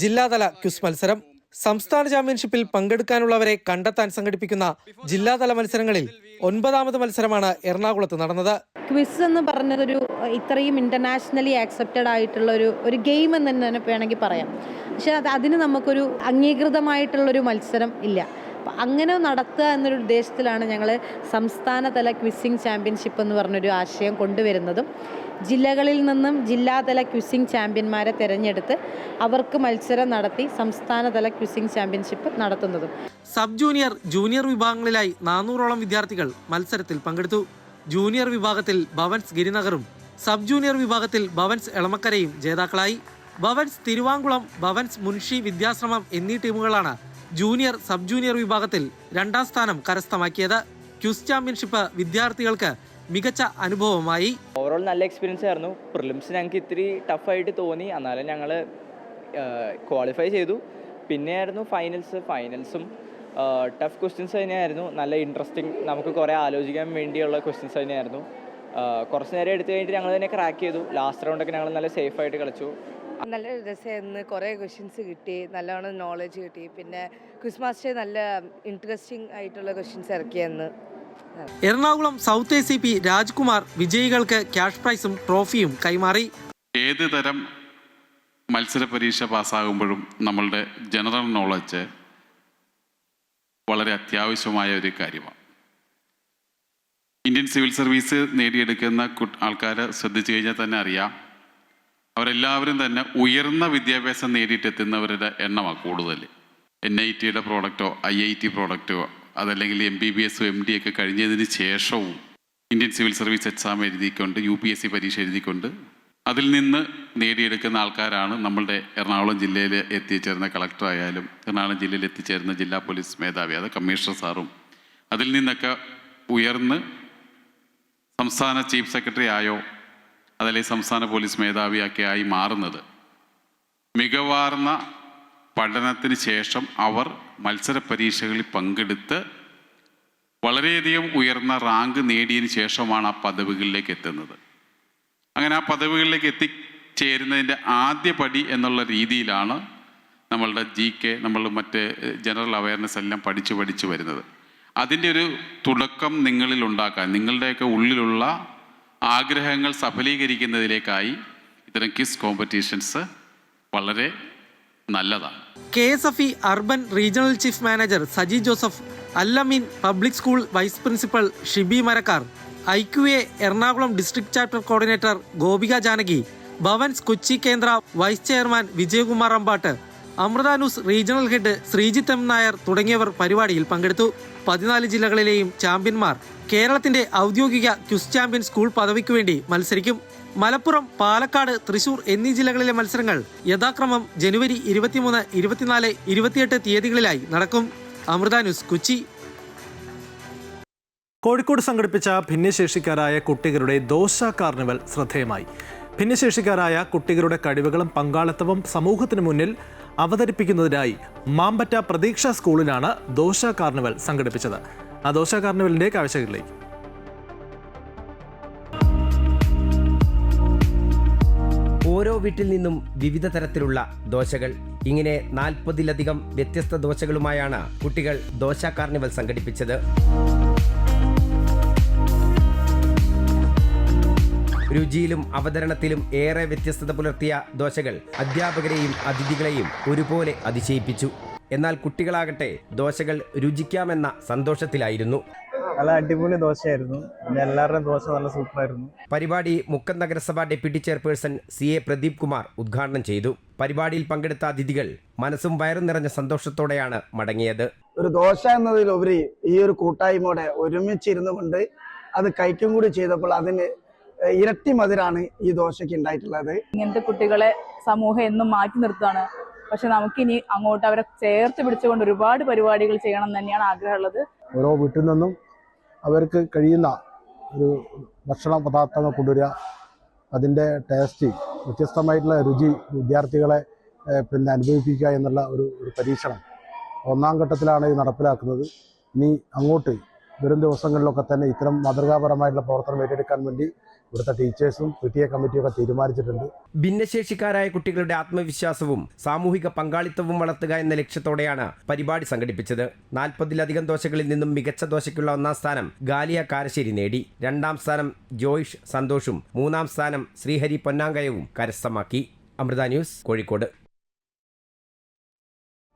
ജില്ലാതല ക്യൂസ് മത്സരം. സംസ്ഥാന ചാമ്പ്യൻഷിപ്പിൽ പങ്കെടുക്കാനുള്ളവരെ കണ്ടെത്താൻ സംഘടിപ്പിക്കുന്ന ജില്ലാതല മത്സരങ്ങളിൽ 9ാമത് മത്സരമാണ് എറണാകുളത്ത് നടന്നത്. ക്വിസ് എന്ന് പറഞ്ഞതൊരു ഇത്രയും ഇന്റർനാഷണലി ആക്സെപ്റ്റഡ് ആയിട്ടുള്ള ഒരു ഗെയിം എന്ന് തന്നെ വേണമെങ്കിൽ പറയാം. പക്ഷെ അതിന് നമുക്കൊരു അംഗീകൃതമായിട്ടുള്ളൊരു മത്സരം ഇല്ല. അപ്പം അങ്ങനെ നടത്തുക എന്നൊരു ഉദ്ദേശത്തിലാണ് ഞങ്ങൾ സംസ്ഥാനതല ക്വിസിംഗ് ചാമ്പ്യൻഷിപ്പ് എന്ന് പറഞ്ഞൊരു ആശയം കൊണ്ടുവരുന്നതും ജില്ലകളിൽ നിന്നും ജില്ലാതല ക്വിസിംഗ് ചാമ്പ്യന്മാരെ തിരഞ്ഞെടുത്ത് അവർക്ക് മത്സരം നടത്തി സംസ്ഥാനതല ക്വിസിംഗ് ചാമ്പ്യൻഷിപ്പ് നടത്തുന്നതും. സബ് ജൂനിയർ, ജൂനിയർ വിഭാഗങ്ങളിലായി 400ഓളം വിദ്യാർത്ഥികൾ മത്സരത്തിൽ പങ്കെടുത്തു. ജൂനിയർ വിഭാഗത്തിൽ ഭവൻസ് ഗിരിനഗറും സബ് ജൂനിയർ വിഭാഗത്തിൽ ഭവൻസ് എളമക്കരയും ജേതാക്കളായി. ഭവൻസ് തിരുവാങ്കുളം, ഭവൻസ് മുൻഷി വിദ്യാശ്രമം എന്നീ ടീമുകളാണ് ജൂനിയർ, സബ് ജൂനിയർ വിഭാഗത്തിൽ 2ാം സ്ഥാനം കരസ്ഥമാക്കിയത്. ക്യൂസ് ചാമ്പ്യൻഷിപ്പ് വിദ്യാർത്ഥികൾക്ക് മികച്ച അനുഭവമായി. ഓവറോൾ നല്ല എക്സ്പീരിയൻസ് ആയിരുന്നു. പ്രിലിംസ് ഞങ്ങൾക്ക് ഇത്തിരി ടഫായിട്ട് തോന്നി, എന്നാലും ഞങ്ങൾ ക്വാളിഫൈ ചെയ്തു. പിന്നെയായിരുന്നു ഫൈനൽസും ടഫ് ക്വസ്റ്റ്യൻസ് തന്നെയായിരുന്നു. നല്ല ഇൻട്രസ്റ്റിംഗ്, നമുക്ക് കുറേ ആലോചിക്കാൻ വേണ്ടിയുള്ള ക്വസ്റ്റ്യൻസ് തന്നെയായിരുന്നു. കുറച്ച് നേരം എടുത്തു കഴിഞ്ഞിട്ട് ഞങ്ങൾ തന്നെ ക്രാക്ക് ചെയ്തു. ലാസ്റ്റ് റൗണ്ടൊക്കെ ഞങ്ങൾ നല്ല സേഫായിട്ട് കളിച്ചു. നല്ല രസമായിരുന്നു. കുറേ ക്വസ്റ്റ്യൻസ് കിട്ടി, നല്ലോണം നോളജ് കിട്ടി. പിന്നെ ക്വിസ് മാസ്റ്റർ നല്ല ഇൻട്രസ്റ്റിംഗ് ആയിട്ടുള്ള ക്വസ്റ്റ്യൻസ് ഇറക്കിയെന്ന്. എറണാകുളം സൗത്ത് ACP രാജ്കുമാർ വിജയികൾക്ക് ക്യാഷ് പ്രൈസും ട്രോഫിയും കൈമാറി. ഏത് തരം മത്സര പരീക്ഷ പാസ്സാകുമ്പോഴും നമ്മളുടെ ജനറൽ നോളജ് വളരെ അത്യാവശ്യമായ ഒരു കാര്യമാണ്. ഇന്ത്യൻ സിവിൽ സർവീസ് നേടിയെടുക്കുന്ന ആൾക്കാരെ ശ്രദ്ധിച്ചു കഴിഞ്ഞാൽ തന്നെ അറിയാം, അവരെല്ലാവരും തന്നെ ഉയർന്ന വിദ്യാഭ്യാസം നേടിയിട്ടെത്തുന്നവരുടെ എണ്ണമാണ് കൂടുതൽ. NITയുടെ പ്രോഡക്റ്റോ IIT പ്രോഡക്റ്റോ അതല്ലെങ്കിൽ MBBS MD ഒക്കെ കഴിഞ്ഞതിന് ശേഷവും ഇന്ത്യൻ സിവിൽ സർവീസ് എക്സാം എഴുതിക്കൊണ്ട് UPSC പരീക്ഷ എഴുതിക്കൊണ്ട് അതിൽ നിന്ന് നേടിയെടുക്കുന്ന ആൾക്കാരാണ് നമ്മളുടെ എറണാകുളം ജില്ലയിൽ എത്തിച്ചേർന്ന കളക്ടറായാലും എറണാകുളം ജില്ലയിൽ എത്തിച്ചേർന്ന ജില്ലാ പോലീസ് മേധാവി, അത് കമ്മീഷണർ സാറും അതിൽ നിന്നൊക്കെ ഉയർന്ന് സംസ്ഥാന ചീഫ് സെക്രട്ടറി ആയോ അതല്ലെങ്കിൽ സംസ്ഥാന പോലീസ് മേധാവിയൊക്കെ ആയി മാറുന്നത്. മികവാർന്ന പഠനത്തിന് ശേഷം അവർ മത്സര പരീക്ഷകളിൽ പങ്കെടുത്ത് വളരെയധികം ഉയർന്ന റാങ്ക് നേടിയതിന് ശേഷമാണ് ആ പദവികളിലേക്ക് എത്തുന്നത്. അങ്ങനെ ആ പദവികളിലേക്ക് എത്തിച്ചേരുന്നതിൻ്റെ ആദ്യ പടി എന്നുള്ള രീതിയിലാണ് നമ്മളുടെ GK, നമ്മൾ മറ്റ് ജനറൽ അവയർനെസ് എല്ലാം പഠിച്ചു വരുന്നത്. അതിൻ്റെ ഒരു തുടക്കം നിങ്ങളിൽ ഉണ്ടാക്കാൻ, നിങ്ങളുടെയൊക്കെ ഉള്ളിലുള്ള ആഗ്രഹങ്ങൾ സഫലീകരിക്കുന്നതിലേക്കായി ഇത്തരം ക്വിസ് കോമ്പറ്റീഷൻസ് വളരെ നല്ലതാണ്. KSFE urban regional chief manager Saji Joseph, Allameen public school vice principal Shibi Marakkar, IQA Ernakulam district chapter coordinator Gopika Janaki, Bhavans Kochi Kendra vice chairman Vijayakumar Ambatt, Amrita news regional head Sreejith M Nair തുടങ്ങിയവർ പരിപാടിയിൽ പങ്കെടുത്തു. 14 ജില്ലകളിലെയും ചാമ്പ്യന്മാർ കേരളത്തിന്റെ ഔദ്യോഗിക ക്വിസ് ചാമ്പ്യൻ സ്കൂൾ പദവിക്ക് വേണ്ടി മത്സരിക്കും. മലപ്പുറം, പാലക്കാട്, തൃശൂർ എന്നീ ജില്ലകളിലെ മത്സരങ്ങൾ യഥാക്രമം ജനുവരി 23, 24, 28 തീയതികളിലായി നടക്കും. അമൃത ന്യൂസ്, കൊച്ചി. കോഴിക്കോട് സംഘടിപ്പിച്ച ഭിന്നശേഷിക്കാരായ കുട്ടികളുടെ ദോശ കാർണിവൽ ശ്രദ്ധേയമായി. ഭിന്നശേഷിക്കാരായ കുട്ടികളുടെ കഴിവുകളും പങ്കാളിത്തവും സമൂഹത്തിന് മുന്നിൽ അവതരിപ്പിക്കുന്നതിനായി മാമ്പറ്റ പ്രതീക്ഷ സ്കൂളിലാണ് ദോശ കാർണിവൽ സംഘടിപ്പിച്ചത്. ആ ദോശ കാർണിവലിൻ്റെ കാഴ്ചകളിലേക്ക്. ഓരോ വീട്ടിൽ നിന്നും വിവിധ തരത്തിലുള്ള ദോശകൾ. ഇങ്ങനെ 40-ലധികം വ്യത്യസ്ത ദോശകളുമായാണ് കുട്ടികൾ ദോശ കാർണിവൽ സംഘടിപ്പിച്ചത്. രുചിയിലും അവതരണത്തിലും ഏറെ വ്യത്യസ്തത പുലർത്തിയ ദോശകൾ അധ്യാപകരെയും അതിഥികളെയും ഒരുപോലെ അതിശയിപ്പിച്ചു. എന്നാൽ കുട്ടികളാകട്ടെ ദോശകൾ രുചിക്കാമെന്ന സന്തോഷത്തിലായിരുന്നു. നല്ല അടിപൊളി ദോശയായിരുന്നു. എല്ലാവരുടെയും ദോശ നല്ല സൂപ്പറായിരുന്നു. പരിപാടി മുക്കം നഗരസഭ deputy chairperson CA Pradeep Kumar ഉദ്ഘാടനം ചെയ്തു. പരിപാടിയിൽ പങ്കെടുത്ത അതിഥികൾ മനസ്സും വയറും നിറഞ്ഞ സന്തോഷത്തോടെയാണ് മടങ്ങിയത്. ഒരു ദോശ എന്നതിലുപരി ഈ ഒരു കൂട്ടായ്മയോടെ ഒരുമിച്ചിരുന്നു കൊണ്ട് അത് കഴിക്കും കൂടി ചെയ്തപ്പോൾ അതിന് ഇരട്ടി മധുരാണ് ഈ ദോശയ്ക്ക് ഉണ്ടായിട്ടുള്ളത്. ഇങ്ങനത്തെ കുട്ടികളെ സമൂഹം എന്നും മാറ്റി നിർത്തുകയാണ്. പക്ഷെ നമുക്കിനി അങ്ങോട്ട് അവരെ ചേർത്ത് പിടിച്ചുകൊണ്ട് ഒരുപാട് പരിപാടികൾ ചെയ്യണം എന്ന് തന്നെയാണ് ആഗ്രഹമുള്ളത്. ഓരോ വീട്ടിൽ നിന്നും അവർക്ക് കഴിയുന്ന ഒരു ഭക്ഷണ പദാർത്ഥങ്ങൾ കൊണ്ടുവരിക, അതിൻ്റെ ടേസ്റ്റ്, വ്യത്യസ്തമായിട്ടുള്ള രുചി വിദ്യാർത്ഥികളെ അനുഭവിപ്പിക്കുക എന്നുള്ള ഒരു പരീക്ഷണം 1ാം ഘട്ടത്തിലാണ് ഇത് നടപ്പിലാക്കുന്നത്. ഇനി അങ്ങോട്ട് വരും ദിവസങ്ങളിലൊക്കെ തന്നെ ഇത്തരം മാതൃകാപരമായിട്ടുള്ള പ്രവർത്തനം ഏറ്റെടുക്കാൻ വേണ്ടി ഇവിടുത്തെ ടീച്ചേഴ്സും PTA കമ്മിറ്റിയൊക്കെ തീരുമാനിച്ചിട്ടുണ്ട്. ഭിന്നശേഷിക്കാരായ കുട്ടികളുടെ ആത്മവിശ്വാസവും സാമൂഹിക പങ്കാളിത്തവും വളർത്തുക എന്ന ലക്ഷ്യത്തോടെയാണ് പരിപാടി സംഘടിപ്പിച്ചത്. 40-ലധികം ദോശകളിൽ നിന്നും മികച്ച ദോശയ്ക്കുള്ള 1ാം സ്ഥാനം ഗാലിയ കാരശ്ശേരി നേടി. 2ാം സ്ഥാനം ജോയിഷ് സന്തോഷും 3ാം സ്ഥാനം ശ്രീഹരി പൊന്നാങ്കയവും കരസ്ഥമാക്കി. അമൃത ന്യൂസ്, കോഴിക്കോട്.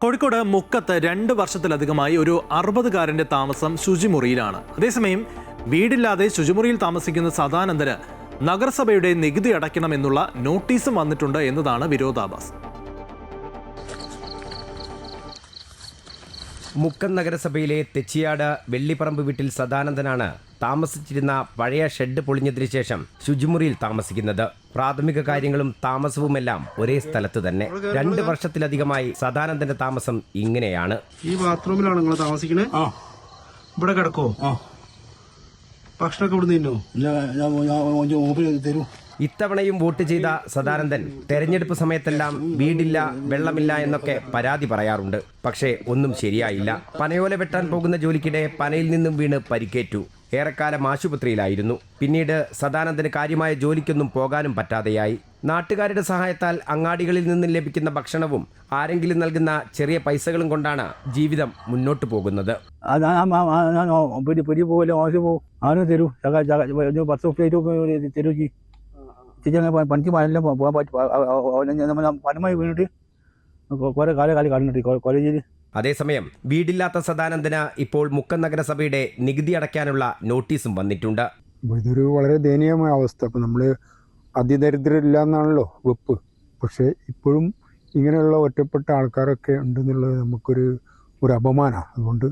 കോഴിക്കോട് മുക്കത്ത് 2 വർഷത്തിലധികമായി ഒരു 60-കാരന്റെ താമസം ശുചിമുറിയിലാണ്. അതേസമയം വീടില്ലാതെ ശുചിമുറിയിൽ താമസിക്കുന്ന സദാനന്ദന് നഗരസഭയുടെ നികുതി അടയ്ക്കണമെന്നുള്ള നോട്ടീസും വന്നിട്ടുണ്ട് എന്നതാണ് വിരോധാഭാസം. മുക്കം നഗരസഭയിലെ തെച്ചിയാട് വെള്ളിപ്പറമ്പ് വീട്ടിൽ സദാനന്ദനാണ് താമസിച്ചിരുന്ന പഴയ ഷെഡ് പൊളിഞ്ഞതിനു ശേഷം ശുചിമുറിയിൽ താമസിക്കുന്നത്. പ്രാഥമിക കാര്യങ്ങളും താമസവുമെല്ലാം ഒരേ സ്ഥലത്ത് തന്നെ. 2 വർഷത്തിലധികമായി സദാനന്ദന്റെ താമസം ഇങ്ങനെയാണ്. ഈ ബാത്റൂമിലാണ് നിങ്ങൾ താമസിക്കുന്നത്? ഇവിടെ കിടക്കോ? ഭക്ഷണമൊക്കെ ഇവിടെ നിന്നോ? തരൂ. ഇത്തവണയും വോട്ട് ചെയ്ത സദാനന്ദൻ തെരഞ്ഞെടുപ്പ് സമയത്തെല്ലാം വീടില്ല, വെള്ളമില്ല എന്നൊക്കെ പരാതി പറയാറുണ്ട്. പക്ഷേ ഒന്നും ശരിയായില്ല. പനയോല വെട്ടാൻ പോകുന്ന ജോലിക്കിടെ പനയിൽ നിന്നും വീണ് പരിക്കേറ്റു. ഏറെക്കാലം ആശുപത്രിയിലായിരുന്നു. പിന്നീട് സദാനന്ദന് കാര്യമായ ജോലിക്കൊന്നും പോകാനും പറ്റാതെയായി. നാട്ടുകാരുടെ സഹായത്താൽ അങ്ങാടികളിൽ നിന്നും ലഭിക്കുന്ന ഭക്ഷണവും ആരെങ്കിലും നൽകുന്ന ചെറിയ പൈസകളും കൊണ്ടാണ് ജീവിതം മുന്നോട്ടു പോകുന്നത്. പണിക്ക് പനമായി വീണിട്ട് കുറെ കാലം. അതേസമയം വീടില്ലാത്ത സദാനന്ദന് ഇപ്പോൾ മുക്കം നഗരസഭയുടെ നികുതി അടയ്ക്കാനുള്ള നോട്ടീസും വന്നിട്ടുണ്ട്. ഇതൊരു വളരെ ദയനീയമായ അവസ്ഥ. അപ്പം നമ്മൾ അതിദരിദ്രരില്ല എന്നാണല്ലോ വെപ്പ്. പക്ഷേ ഇപ്പോഴും ഇങ്ങനെയുള്ള ഒറ്റപ്പെട്ട ആൾക്കാരൊക്കെ ഉണ്ടെന്നുള്ളത് നമുക്കൊരു അപമാനമാണ്. അതുകൊണ്ട്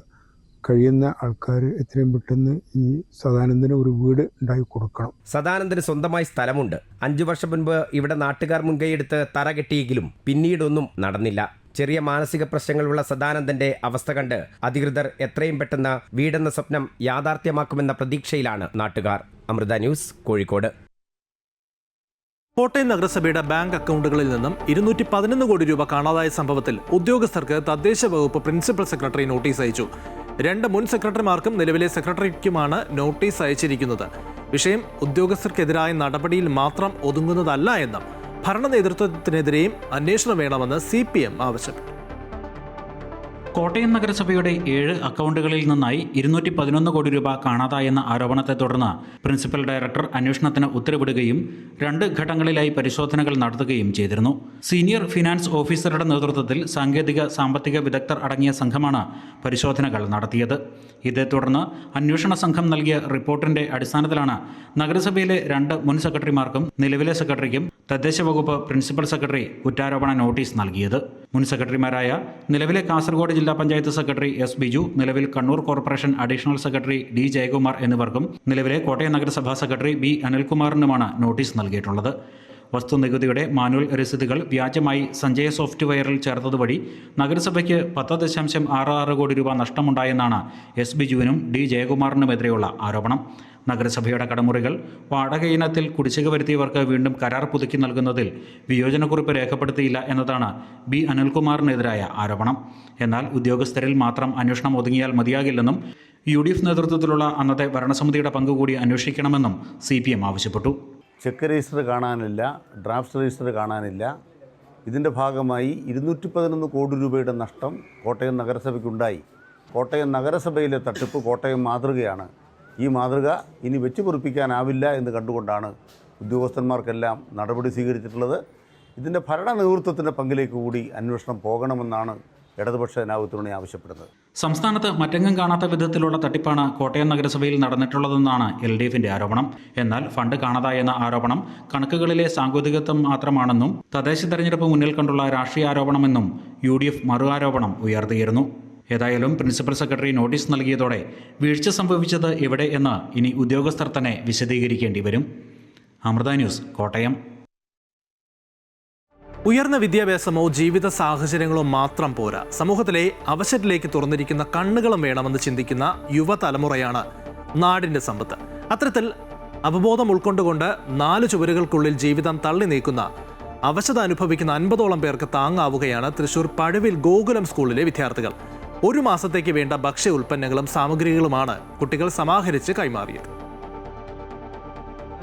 കഴിയുന്ന ആൾക്കാർ എത്രയും പെട്ടെന്ന് ഈ സദാനന്ദന് ഒരു വീട് ഉണ്ടാക്കി കൊടുക്കണം. സദാനന്ദന് സ്വന്തമായി സ്ഥലമുണ്ട്. 5 വർഷം മുൻപ് ഇവിടെ നാട്ടുകാർ മുൻകൈയെടുത്ത് തറ കെട്ടിയെങ്കിലും പിന്നീടൊന്നും നടന്നില്ല. ചെറിയ മാനസിക പ്രശ്നങ്ങളുള്ള സദാനന്ദന്റെ അവസ്ഥ കണ്ട് അധികൃതർ എത്രയും പെട്ടെന്ന് വീടെന്ന സ്വപ്നം യാഥാർത്ഥ്യമാക്കുമെന്ന പ്രതീക്ഷയിലാണ് നാട്ടുകാർ. അമൃത ന്യൂസ്, കോഴിക്കോട്. കോട്ടയം നഗരസഭയുടെ ബാങ്ക് അക്കൗണ്ടുകളിൽ നിന്നും 211 കോടി രൂപ കാണാതായ സംഭവത്തിൽ ഉദ്യോഗസ്ഥർക്ക് തദ്ദേശ വകുപ്പ് പ്രിൻസിപ്പൽ സെക്രട്ടറി നോട്ടീസ് അയച്ചു. 2 മുൻ സെക്രട്ടറിമാർക്കും നിലവിലെ സെക്രട്ടറിക്കുമാണ് നോട്ടീസ് അയച്ചിരിക്കുന്നത്. വിഷയം ഉദ്യോഗസ്ഥർക്കെതിരായ നടപടിയിൽ മാത്രം ഒതുങ്ങുന്നതല്ല എന്നും ഭരണ നേതൃത്വത്തിനെതിരെയും അന്വേഷണം വേണമെന്ന് CPM ആവശ്യപ്പെട്ടു. കോട്ടയം നഗരസഭയുടെ 7 അക്കൗണ്ടുകളിൽ നിന്നായി 211 കോടി രൂപ കാണാതായെന്ന ആരോപണത്തെ തുടർന്ന് പ്രിൻസിപ്പൽ ഡയറക്ടർ അന്വേഷണത്തിന് ഉത്തരവിടുകയും 2 ഘട്ടങ്ങളിലായി പരിശോധനകൾ നടത്തുകയും ചെയ്തിരുന്നു. സീനിയർ ഫിനാൻസ് ഓഫീസറുടെ നേതൃത്വത്തിൽ സാങ്കേതിക സാമ്പത്തിക വിദഗ്ധർ അടങ്ങിയ സംഘമാണ് പരിശോധനകൾ നടത്തിയത്. ഇതേ തുടർന്ന് അന്വേഷണ സംഘം നൽകിയ റിപ്പോർട്ടിന്റെ അടിസ്ഥാനത്തിലാണ് നഗരസഭയിലെ 2 മുൻ സെക്രട്ടറിമാർക്കും നിലവിലെ സെക്രട്ടറിക്കും തദ്ദേശ വകുപ്പ് പ്രിൻസിപ്പൽ സെക്രട്ടറി കുറ്റാരോപണ നോട്ടീസ് നൽകിയത്. മുൻ സെക്രട്ടറിമാരായ നിലവിലെ കാസർഗോഡ് ജില്ലാ പഞ്ചായത്ത് സെക്രട്ടറി S. ബിജു, നിലവിൽ Kannur corporation additional secretary D. Jayakumar എന്നിവർക്കും നിലവിലെ കോട്ടയം നഗരസഭാ സെക്രട്ടറി B. അനിൽകുമാറിനുമാണ് നോട്ടീസ് നൽകിയിട്ടുള്ളത്. വസ്തുനികുതിയുടെ മാനുവൽ രസീതുകൾ വ്യാജമായി സഞ്ജയ സോഫ്റ്റ്വെയറിൽ ചേർത്തതുവഴി നഗരസഭയ്ക്ക് 10.66 കോടി രൂപ നഷ്ടമുണ്ടായെന്നാണ് S. ബിജുവിനും D. ജയകുമാറിനുമെതിരെയുള്ള ആരോപണം. നഗരസഭയുടെ കടമുറികൾ വാടക ഇനത്തിൽ കുടിശ്ശിക വരുത്തിയവർക്ക് വീണ്ടും കരാർ പുതുക്കി നൽകുന്നതിൽ വിയോജനക്കുറിപ്പ് രേഖപ്പെടുത്തിയില്ല എന്നതാണ് ബി അനിൽകുമാറിനെതിരായ ആരോപണം. എന്നാൽ ഉദ്യോഗസ്ഥരിൽ മാത്രം അന്വേഷണം ഒതുങ്ങിയാൽ മതിയാകില്ലെന്നും UDF നേതൃത്വത്തിലുള്ള അന്നത്തെ ഭരണസമിതിയുടെ പങ്കുകൂടി അന്വേഷിക്കണമെന്നും CPM ആവശ്യപ്പെട്ടു. ചെക്ക് രജിസ്റ്റർ കാണാനില്ല, ഡ്രാഫ്റ്റ് രജിസ്റ്റർ കാണാനില്ല. ഇതിൻ്റെ ഭാഗമായി 211 കോടി രൂപയുടെ നഷ്ടം കോട്ടയം നഗരസഭയ്ക്കുണ്ടായി. കോട്ടയം നഗരസഭയിലെ തട്ടിപ്പ് കോട്ടയം മാതൃകയാണ്. ഈ മാതൃക ഇനി വെച്ച് പൊറിപ്പിക്കാനാവില്ല എന്ന് കണ്ടുകൊണ്ടാണ് ഉദ്യോഗസ്ഥന്മാർക്കെല്ലാം നടപടി സ്വീകരിച്ചിട്ടുള്ളത്. ഇതിൻ്റെ ഭരണ നേതൃത്വത്തിൻ്റെ പങ്കിലേക്ക് കൂടി അന്വേഷണം പോകണമെന്നാണ് ഇടതുപക്ഷ ജനാധിപത്യ ആവശ്യപ്പെടുന്നത്. സംസ്ഥാനത്ത് മറ്റെങ്ങും കാണാത്ത വിധത്തിലുള്ള തട്ടിപ്പാണ് കോട്ടയം നഗരസഭയിൽ നടന്നിട്ടുള്ളതെന്നാണ് LDFന്റെ ആരോപണം. എന്നാൽ ഫണ്ട് കാണാതായെന്ന ആരോപണം കണക്കുകളിലെ സാങ്കേതികത്വം മാത്രമാണെന്നും തദ്ദേശ തെരഞ്ഞെടുപ്പ് മുന്നിൽ കണ്ടുള്ള രാഷ്ട്രീയ ആരോപണമെന്നും UDF മറു ആരോപണം ഉയർത്തിയിരുന്നു. ഏതായാലും പ്രിൻസിപ്പൽ സെക്രട്ടറി നോട്ടീസ് നൽകിയതോടെ വീഴ്ച സംഭവിച്ചത് എവിടെ എന്ന് ഇനി ഉദ്യോഗസ്ഥർ തന്നെ വിശദീകരിക്കേണ്ടി വരും. അമൃത ന്യൂസ്, കോട്ടയം. ഉയർന്ന വിദ്യാഭ്യാസമോ ജീവിത സാഹചര്യങ്ങളോ മാത്രം പോരാ, സമൂഹത്തിലെ അവശരിലേക്ക് തുറന്നിരിക്കുന്ന കണ്ണുകളും വേണമെന്ന് ചിന്തിക്കുന്ന യുവതലമുറയാണ് നാടിൻ്റെ സമ്പത്ത്. അത്തരത്തിൽ അവബോധം ഉൾക്കൊണ്ടുകൊണ്ട് 4 ചുവരുകൾക്കുള്ളിൽ ജീവിതം തള്ളി നീക്കുന്ന അവശത അനുഭവിക്കുന്ന 50ഓളം പേർക്ക് താങ്ങാവുകയാണ് തൃശൂർ പഴുവിൽ ഗോകുലം സ്കൂളിലെ വിദ്യാർത്ഥികൾ. 1 മാസത്തേക്ക് വേണ്ട ഭക്ഷ്യ ഉൽപ്പന്നങ്ങളും സാമഗ്രികളുമാണ് കുട്ടികൾ സമാഹരിച്ച് കൈമാറിയത്.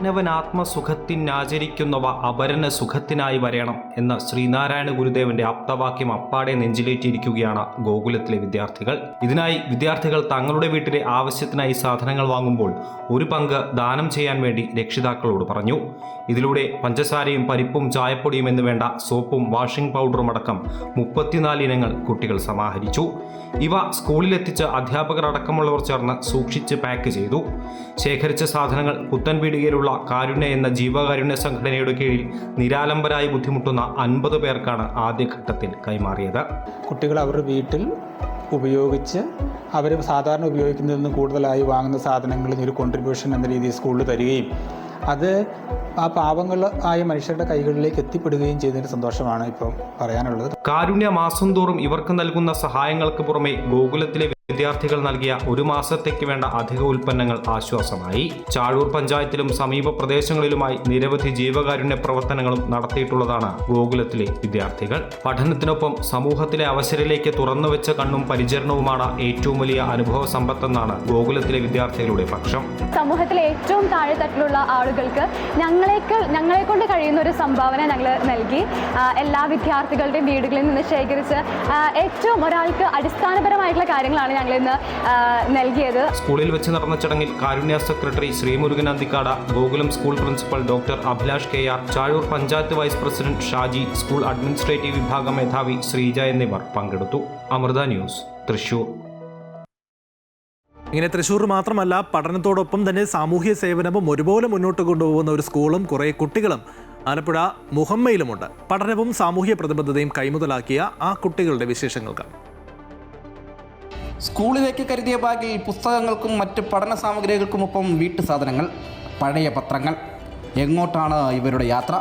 മാനവനാത്മസുഖത്തിനാചരിക്കുന്നവ അപരന് സുഖത്തിനായി വരയണം എന്ന ശ്രീനാരായണ ഗുരുദേവന്റെ ആപ്തവാക്യം അപ്പാടെ നെഞ്ചിലേറ്റിയിരിക്കുകയാണ് ഗോകുലത്തിലെ വിദ്യാർത്ഥികൾ. ഇതിനായി വിദ്യാർത്ഥികൾ തങ്ങളുടെ വീട്ടിലെ ആവശ്യത്തിനായി സാധനങ്ങൾ വാങ്ങുമ്പോൾ ഒരു പങ്ക് ദാനം ചെയ്യാൻ വേണ്ടി രക്ഷിതാക്കളോട് പറഞ്ഞു. ഇതിലൂടെ പഞ്ചസാരയും പരിപ്പും ചായപ്പൊടിയും എന്ന് വേണ്ട സോപ്പും വാഷിംഗ് പൗഡറും അടക്കം 34 ഇനങ്ങൾ കുട്ടികൾ സമാഹരിച്ചു. ഇവ സ്കൂളിലെത്തിച്ച് അധ്യാപകർ അടക്കമുള്ളവർ ചേർന്ന് സൂക്ഷിച്ച് പാക്ക് ചെയ്തു. ശേഖരിച്ച സാധനങ്ങൾ പുത്തൻപീടികയിലുള്ള കാരുണ്യ എന്ന ജീവകാരുണ്യ സംഘടനയുടെ കീഴിൽ നിരാലംബരായി ബുദ്ധിമുട്ടുന്ന 50 പേർക്കാണ് ആദ്യഘട്ടത്തിൽ കൈമാറിയത്. കുട്ടികൾ അവരുടെ വീട്ടിൽ ഉപയോഗിച്ച് അവർ സാധാരണ ഉപയോഗിക്കുന്നതിൽ നിന്ന് കൂടുതലായി വാങ്ങുന്ന സാധനങ്ങളിൽ ഒരു കോൺട്രിബ്യൂഷൻ എന്ന രീതിയിൽ സ്കൂളിൽ തരികയും അത് ആ പാവങ്ങൾ ആയ മനുഷ്യരുടെ കൈകളിലേക്ക് എത്തിപ്പെടുകയും ചെയ്തതിൻ്റെ സന്തോഷമാണ് ഇപ്പോൾ പറയാനുള്ളത്. കാരുണ്യ മാസം തോറും ഇവർക്ക് നൽകുന്ന സഹായങ്ങൾക്ക് പുറമെ ഗോകുലത്തിലെ വിദ്യാർത്ഥികൾ നൽകിയ 1 മാസത്തേക്ക് വേണ്ട അധിക ഉൽപ്പന്നങ്ങൾ ആശ്വാസമായി. ചാഴൂർ പഞ്ചായത്തിലും സമീപ പ്രദേശങ്ങളിലുമായി നിരവധി ജീവകാരുണ്യ പ്രവർത്തനങ്ങളും നടത്തിയിട്ടുള്ളതാണ് ഗോകുലത്തിലെ വിദ്യാർത്ഥികൾ. പഠനത്തിനൊപ്പം സമൂഹത്തിലെ അവസരയിലേക്ക് തുറന്നുവെച്ച കണ്ണും പരിചരണവുമാണ് ഏറ്റവും വലിയ അനുഭവ സമ്പത്തെന്നാണ് ഗോകുലത്തിലെ വിദ്യാർത്ഥികളുടെ പക്ഷം. സമൂഹത്തിലെ ഏറ്റവും താഴെത്തട്ടിലുള്ള ആളുകൾക്ക് ഞങ്ങളെ കൊണ്ട് കഴിയുന്ന ഒരു സംഭാവന ഞങ്ങൾ നൽകി. എല്ലാ വിദ്യാർത്ഥികളുടെയും വീടുകളിൽ നിന്ന് ശേഖരിച്ച് ഏറ്റവും ഒരാൾക്ക് അടിസ്ഥാനപരമായിട്ടുള്ള കാര്യങ്ങളാണ് ഞങ്ങൾ ഇന്ന് നൽകിയത്. സ്കൂളിൽ വെച്ച് നടന്ന ചടങ്ങിൽ Karunya secretary Sreemurugan Anthikkad, Gokulam school principal doctor Abhilash KR, Chazhoor panchayat vice president Shaji, school administrative വിഭാഗം മേധാവി ശ്രീജ എന്നിവർ പങ്കെടുത്തു. അമൃത ന്യൂസ്, തൃശൂർ. ഇങ്ങനെ തൃശ്ശൂർ മാത്രമല്ല, പഠനത്തോടൊപ്പം തന്നെ സാമൂഹ്യ സേവനവും ഒരുപോലെ മുന്നോട്ട് കൊണ്ടുപോകുന്ന ഒരു സ്കൂളും കുറേ കുട്ടികളും ആലപ്പുഴ മുഹമ്മയിലുമുണ്ട്. പഠനവും സാമൂഹ്യ പ്രതിബദ്ധതയും കൈമുതലാക്കിയ ആ കുട്ടികളുടെ വിശേഷങ്ങൾക്ക്. സ്കൂളിലേക്ക് കരുതിയ ബാഗിൽ പുസ്തകങ്ങൾക്കും മറ്റ് പഠന സാമഗ്രികൾക്കുമൊപ്പം വീട്ടു സാധനങ്ങൾ, പഴയ പത്രങ്ങൾ. എങ്ങോട്ടാണ് ഇവരുടെ യാത്ര?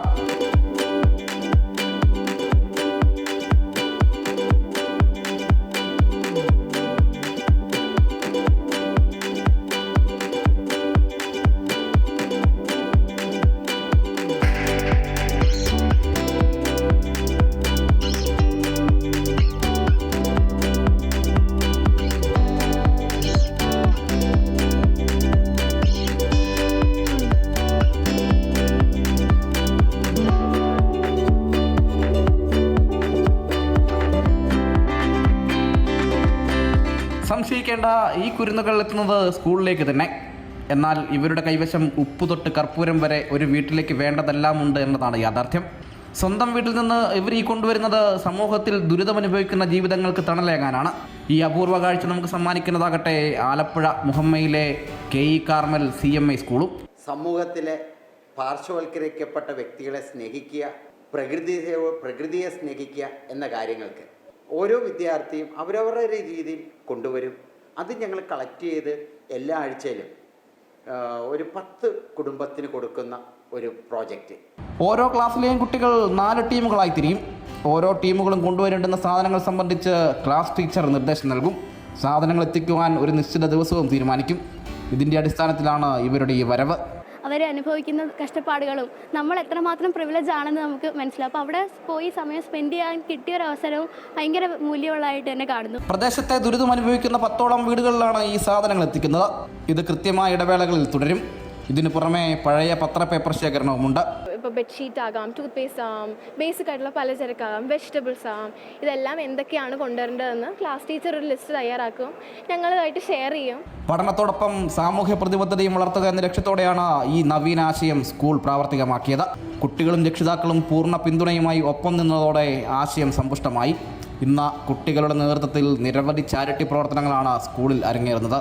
സംശയിക്കേണ്ട, ഈ കുരുന്നുകൾ എത്തുന്നത് സ്കൂളിലേക്ക് തന്നെ. എന്നാൽ ഇവരുടെ കൈവശം ഉപ്പ് തൊട്ട് കർപ്പൂരം വരെ ഒരു വീട്ടിലേക്ക് വേണ്ടതെല്ലാം ഉണ്ട് എന്നതാണ് യാഥാർത്ഥ്യം. സ്വന്തം വീട്ടിൽ നിന്ന് ഇവർ ഈ കൊണ്ടുവരുന്നത് സമൂഹത്തിൽ ദുരിതമനുഭവിക്കുന്ന ജീവിതങ്ങൾക്ക് തണലേകാനാണ്. ഈ അപൂർവ കാഴ്ച നമുക്ക് സമ്മാനിക്കുന്നതാകട്ടെ ആലപ്പുഴ മുഹമ്മയിലെ KE കാർമൽ CMI സ്കൂളും. സമൂഹത്തിലെ പാർശ്വവൽക്കരിക്കപ്പെട്ട വ്യക്തികളെ സ്നേഹിക്കുക, പ്രകൃതിയെ സ്നേഹിക്കുക എന്ന കാര്യങ്ങൾക്ക് ഓരോ വിദ്യാർത്ഥിയും അവരവരുടെ രീതിയിൽ കൊണ്ടുവരും. അത് ഞങ്ങൾ കളക്ട് ചെയ്ത് എല്ലാ ആഴ്ചയിലും ഒരു 10 കുടുംബത്തിന് കൊടുക്കുന്ന ഒരു പ്രോജക്റ്റ്. ഓരോ ക്ലാസ്സിലെയും കുട്ടികൾ 4 ടീമുകളായി തിരിയും. ഓരോ ടീമുകളും കൊണ്ടുവരേണ്ടുന്ന സാധനങ്ങൾ സംബന്ധിച്ച് ക്ലാസ് ടീച്ചർ നിർദ്ദേശം നൽകും. സാധനങ്ങൾ എത്തിക്കുവാൻ ഒരു നിശ്ചിത ദിവസവും തീരുമാനിക്കും. ഇതിൻ്റെ അടിസ്ഥാനത്തിലാണ് ഇവരുടെ ഈ വരവ്. അവർ അനുഭവിക്കുന്ന കഷ്ടപ്പാടുകളും നമ്മൾ എത്രമാത്രം പ്രിവിലേജ് ആണെന്ന് നമുക്ക് മനസ്സിലാവും. അപ്പോൾ അവിടെ പോയി സമയം സ്പെൻഡ് ചെയ്യാൻ കിട്ടിയ ഒരു അവസരവും ഭയങ്കര മൂല്യമുള്ളതായിട്ട് തന്നെ കാണുന്നു. പ്രദേശത്തെ ദുരിതം അനുഭവിക്കുന്ന 10ഓളം വീടുകളിലാണ് ഈ സാധനങ്ങൾ എത്തിക്കുന്നത്. ഇത് കൃത്യമായ ഇടവേളകളിൽ തുടരും. ഇതിനു പുറമെ പഴയ പത്രപേപ്പർ ശേഖരണവുമുണ്ട്. ഇപ്പോൾ ബെഡ്ഷീറ്റ് ആകാം, ടൂത്ത് പേസ്റ്റ് ആകാം, ബേസിക് ആയിട്ടുള്ള പലചരക്കാകാം, വെജിറ്റബിൾസ് ആകാം, ഇതെല്ലാം എന്തൊക്കെയാണ് കൊണ്ടുവരേണ്ടതെന്ന് ക്ലാസ് ടീച്ചർ ഒരു ലിസ്റ്റ് തയ്യാറാക്കും, ഞങ്ങളുമായിട്ട് ഷെയർ ചെയ്യും. പഠനത്തോടൊപ്പം സാമൂഹ്യ പ്രതിബദ്ധതയും വളർത്തുക എന്ന ലക്ഷ്യത്തോടെയാണ് ഈ നവീന ആശയം സ്കൂൾ പ്രാവർത്തികമാക്കിയത്. കുട്ടികളും രക്ഷിതാക്കളും പൂർണ്ണ പിന്തുണയുമായി ഒപ്പം നിന്നതോടെ ആശയം സമ്പുഷ്ടമായി. ഇന്ന് കുട്ടികളുടെ നേതൃത്വത്തിൽ നിരവധി ചാരിറ്റി പ്രവർത്തനങ്ങളാണ് സ്കൂളിൽ അരങ്ങേറുന്നത്.